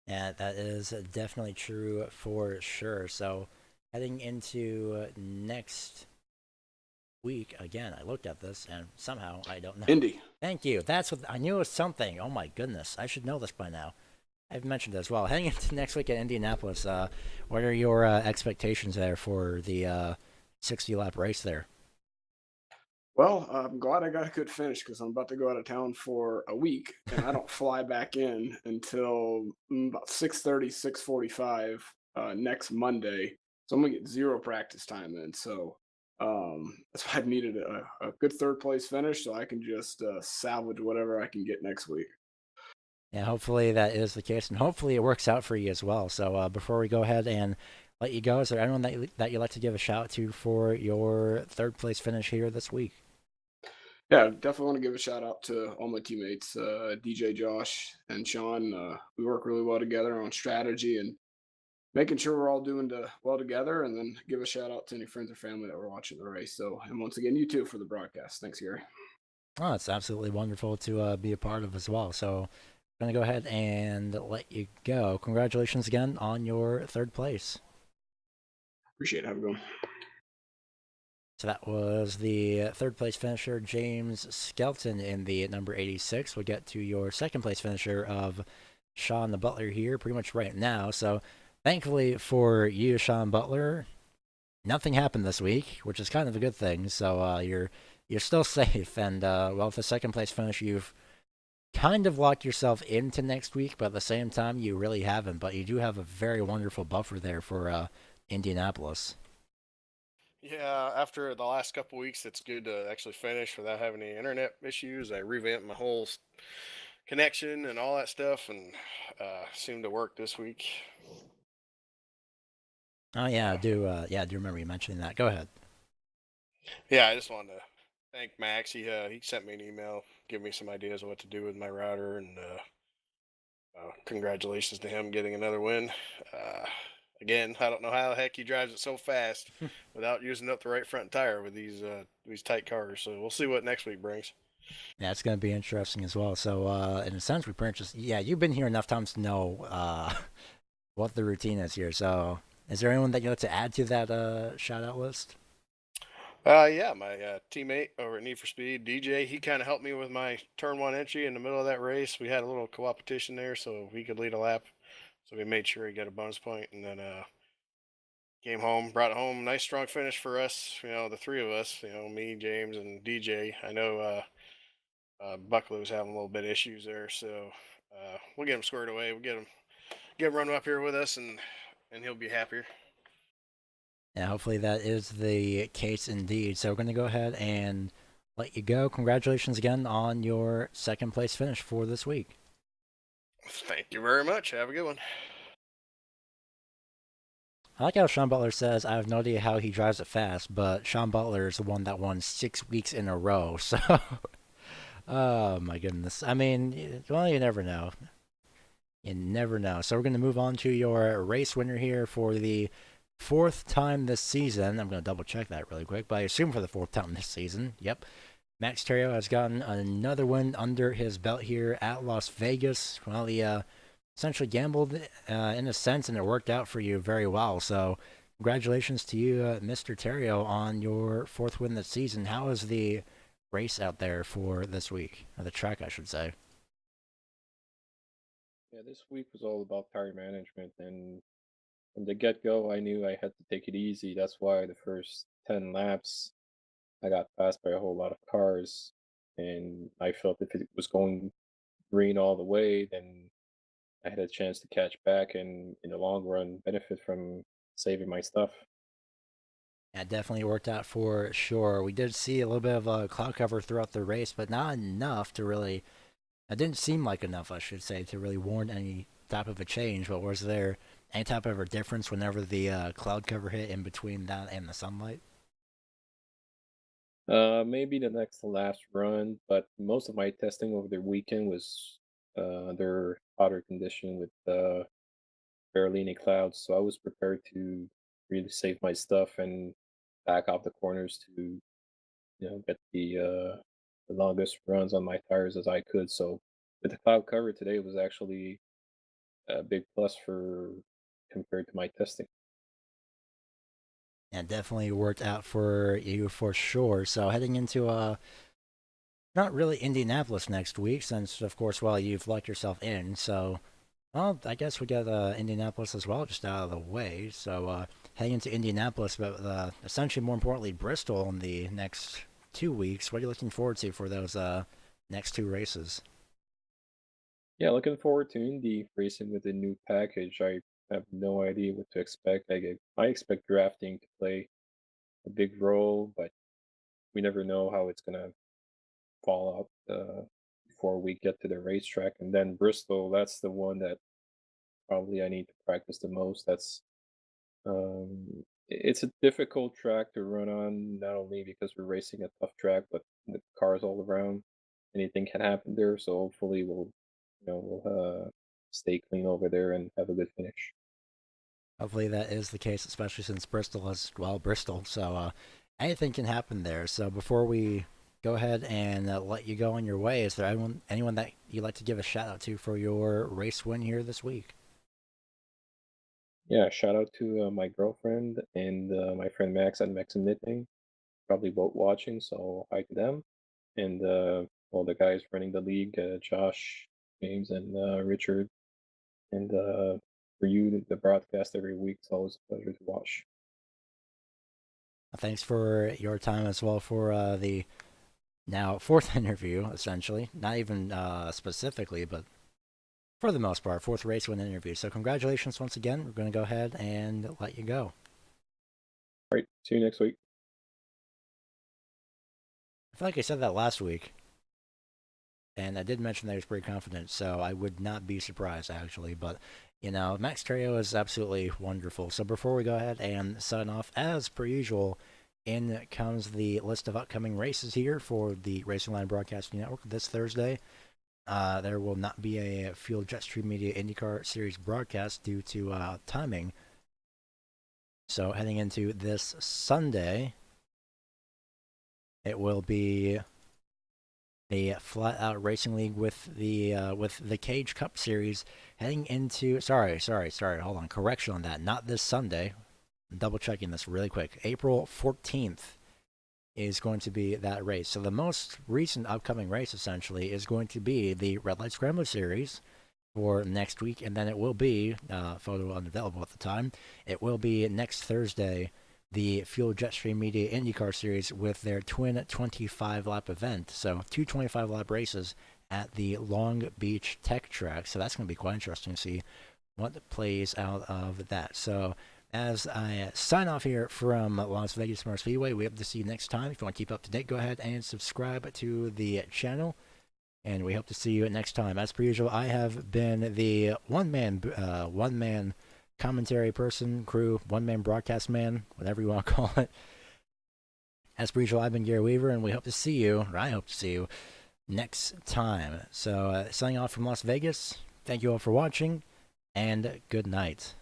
Yeah, that is definitely true for sure. So heading into next week, again, I looked at this and somehow I don't know. Indy. Thank you. That's what I knew. It was something. Oh my goodness, I should know this by now. I've mentioned it as well. Heading into next week at Indianapolis, what are your expectations there for the 60-lap race there? Well, I'm glad I got a good finish because I'm about to go out of town for a week, and I don't fly back in until about 6:30, 6:45 next Monday. So I'm gonna get 0 practice time in. So that's why I needed a good 3rd place finish, so I can just salvage whatever I can get next week. Yeah, hopefully that is the case, and hopefully it works out for you as well. So before we go ahead and let you go, is there anyone that you'd like to give a shout out to for your 3rd place finish here this week? Yeah, definitely want to give a shout out to all my teammates, DJ, Josh, and Sean. We work really well together on strategy and making sure we're all doing well together, and then give a shout out to any friends or family that were watching the race. So, and once again, you too for the broadcast. Thanks, Gary. Oh, it's absolutely wonderful to be a part of as well. So I'm going to go ahead and let you go. Congratulations again on your 3rd place. Appreciate it. Have a good one. So that was the 3rd place finisher, James Skelton, in the number 86. We'll get to your 2nd place finisher of Sean the Butler here pretty much right now. So thankfully for you, Sean Butler, nothing happened this week, which is kind of a good thing. So you're still safe. And well, with the 2nd place finish, you've kind of locked yourself into next week, but at the same time, you really haven't. But you do have a very wonderful buffer there for Indianapolis. Yeah, after the last couple weeks, it's good to actually finish without having any internet issues. I revamped my whole connection and all that stuff, and seemed to work this week. Oh yeah, I Uh, do. Yeah, I do remember you mentioning that. Go ahead. yeah, I just wanted to thank Max. He sent me an email, give me some ideas of what to do with my router, and congratulations to him getting another win. Uh, Again, I don't know how the heck he drives it so fast without using up the right front tire with these tight cars. So we'll see what next week brings. Yeah, it's going to be interesting as well. So, in a sense, we pretty much just, yeah, you've been here enough times to know what the routine is here. So, is there anyone that you'd like to add to that shout out list? Yeah, my teammate over at Need for Speed, DJ, he kind of helped me with my turn one entry in the middle of that race. We had a little co-opetition there, so he could lead a lap. So we made sure he got a bonus point, and then came home, brought it home. Nice strong finish for us. The three of us. Me, James, and DJ. I know Buckley was having a little bit of issues there, so we'll get him squared away. We'll get him running up here with us, and he'll be happier. Yeah, hopefully that is the case indeed. So, we're going to go ahead and let you go. Congratulations again on your second place finish for this week. Thank you very much. Have a good one. I like how Sean Butler says, I have no idea how he drives it fast, but Sean Butler is the one that won 6 weeks in a row. So, oh my goodness. I mean, well, you never know. You never know. So we're going to move on to your race winner here for the fourth time this season. I'm going to double check that really quick, but I assume for the fourth time this season. Yep. Max Terrio has gotten another win under his belt here at Las Vegas. Well, he essentially gambled in a sense, and it worked out for you very well. So congratulations to you, Mr. Terrio, on your fourth win this season. How is the race out there for this week? Or the track, I should say. Yeah, this week was all about tire management, and from the get-go, I knew I had to take it easy. That's why the first 10 laps, I got passed by a whole lot of cars, and I felt if it was going green all the way, then I had a chance to catch back and, in the long run, benefit from saving my stuff. Yeah, definitely worked out for sure. We did see a little bit of a cloud cover throughout the race, but not enough to really. It didn't seem like enough, I should say, to really warrant any type of a change. But was there any type of a difference whenever the cloud cover hit in between that and the sunlight? Maybe the next to last run, but most of my testing over the weekend was under hotter condition with barely any clouds, so I was prepared to really save my stuff and back off the corners to get the longest runs on my tires as I could. So with the cloud cover today was actually a big plus for compared to my testing. Yeah, definitely worked out for you for sure. So heading into not really Indianapolis next week, since of course, well, you've locked yourself in. So well, I guess we got Indianapolis as well, just out of the way. So heading into Indianapolis, but essentially more importantly, Bristol in the next 2 weeks. What are you looking forward to for those next two races? Yeah, looking forward to Indy racing with the new package. I have no idea what to expect. I expect drafting to play a big role, but we never know how it's gonna fall out before we get to the racetrack. And then Bristol, that's the one that probably I need to practice the most. It's a difficult track to run on, not only because we're racing a tough track, but the cars all around. Anything can happen there. So hopefully we'll stay clean over there and have a good finish. Hopefully that is the case, especially since Bristol is, well, Bristol. So anything can happen there. So before we go ahead and let you go on your way, is there anyone that you'd like to give a shout out to for your race win here this week? Yeah, shout out to my girlfriend and my friend Max at Max and Knitting. Probably both watching, so hi to them. And all the guys running the league, Josh, James, and Richard. And for you, the broadcast every week, it's always a pleasure to watch. Thanks for your time as well for the Now, fourth interview, essentially. Not even specifically, but for the most part, fourth race win interview. So congratulations once again. We're going to go ahead and let you go. All right. See you next week. I feel like I said that last week. And I did mention that he was pretty confident, so I would not be surprised, actually. But, you know, Max Terrio is absolutely wonderful. So before we go ahead and sign off, as per usual, in comes the list of upcoming races here for the Racing Line Broadcasting Network this Thursday. There will not be a Fuel Jetstream Media IndyCar Series broadcast due to timing. So heading into this Sunday, it will be the Flat Out Racing League with the Cage Cup Series heading into. Sorry. Hold on. Correction on that. Not this Sunday. I'm double checking this really quick. April 14th is going to be that race. So the most recent upcoming race essentially is going to be the Red Light Scrambler Series for next week, and then it will be photo unavailable at the time. It will be next Thursday, the Fuel Jetstream Media IndyCar Series with their twin 25-lap event. So two 25-lap races at the Long Beach Tech Track. So that's going to be quite interesting to see what plays out of that. So as I sign off here from Las Vegas Motor Speedway, we hope to see you next time. If you want to keep up to date, go ahead and subscribe to the channel. And we hope to see you next time. As per usual, I have been the one-man commentary person, crew, one-man broadcast man, whatever you want to call it. As per usual, I've been Gary Weaver, and we hope to see you, or I hope to see you, next time. So, signing off from Las Vegas, thank you all for watching, and good night.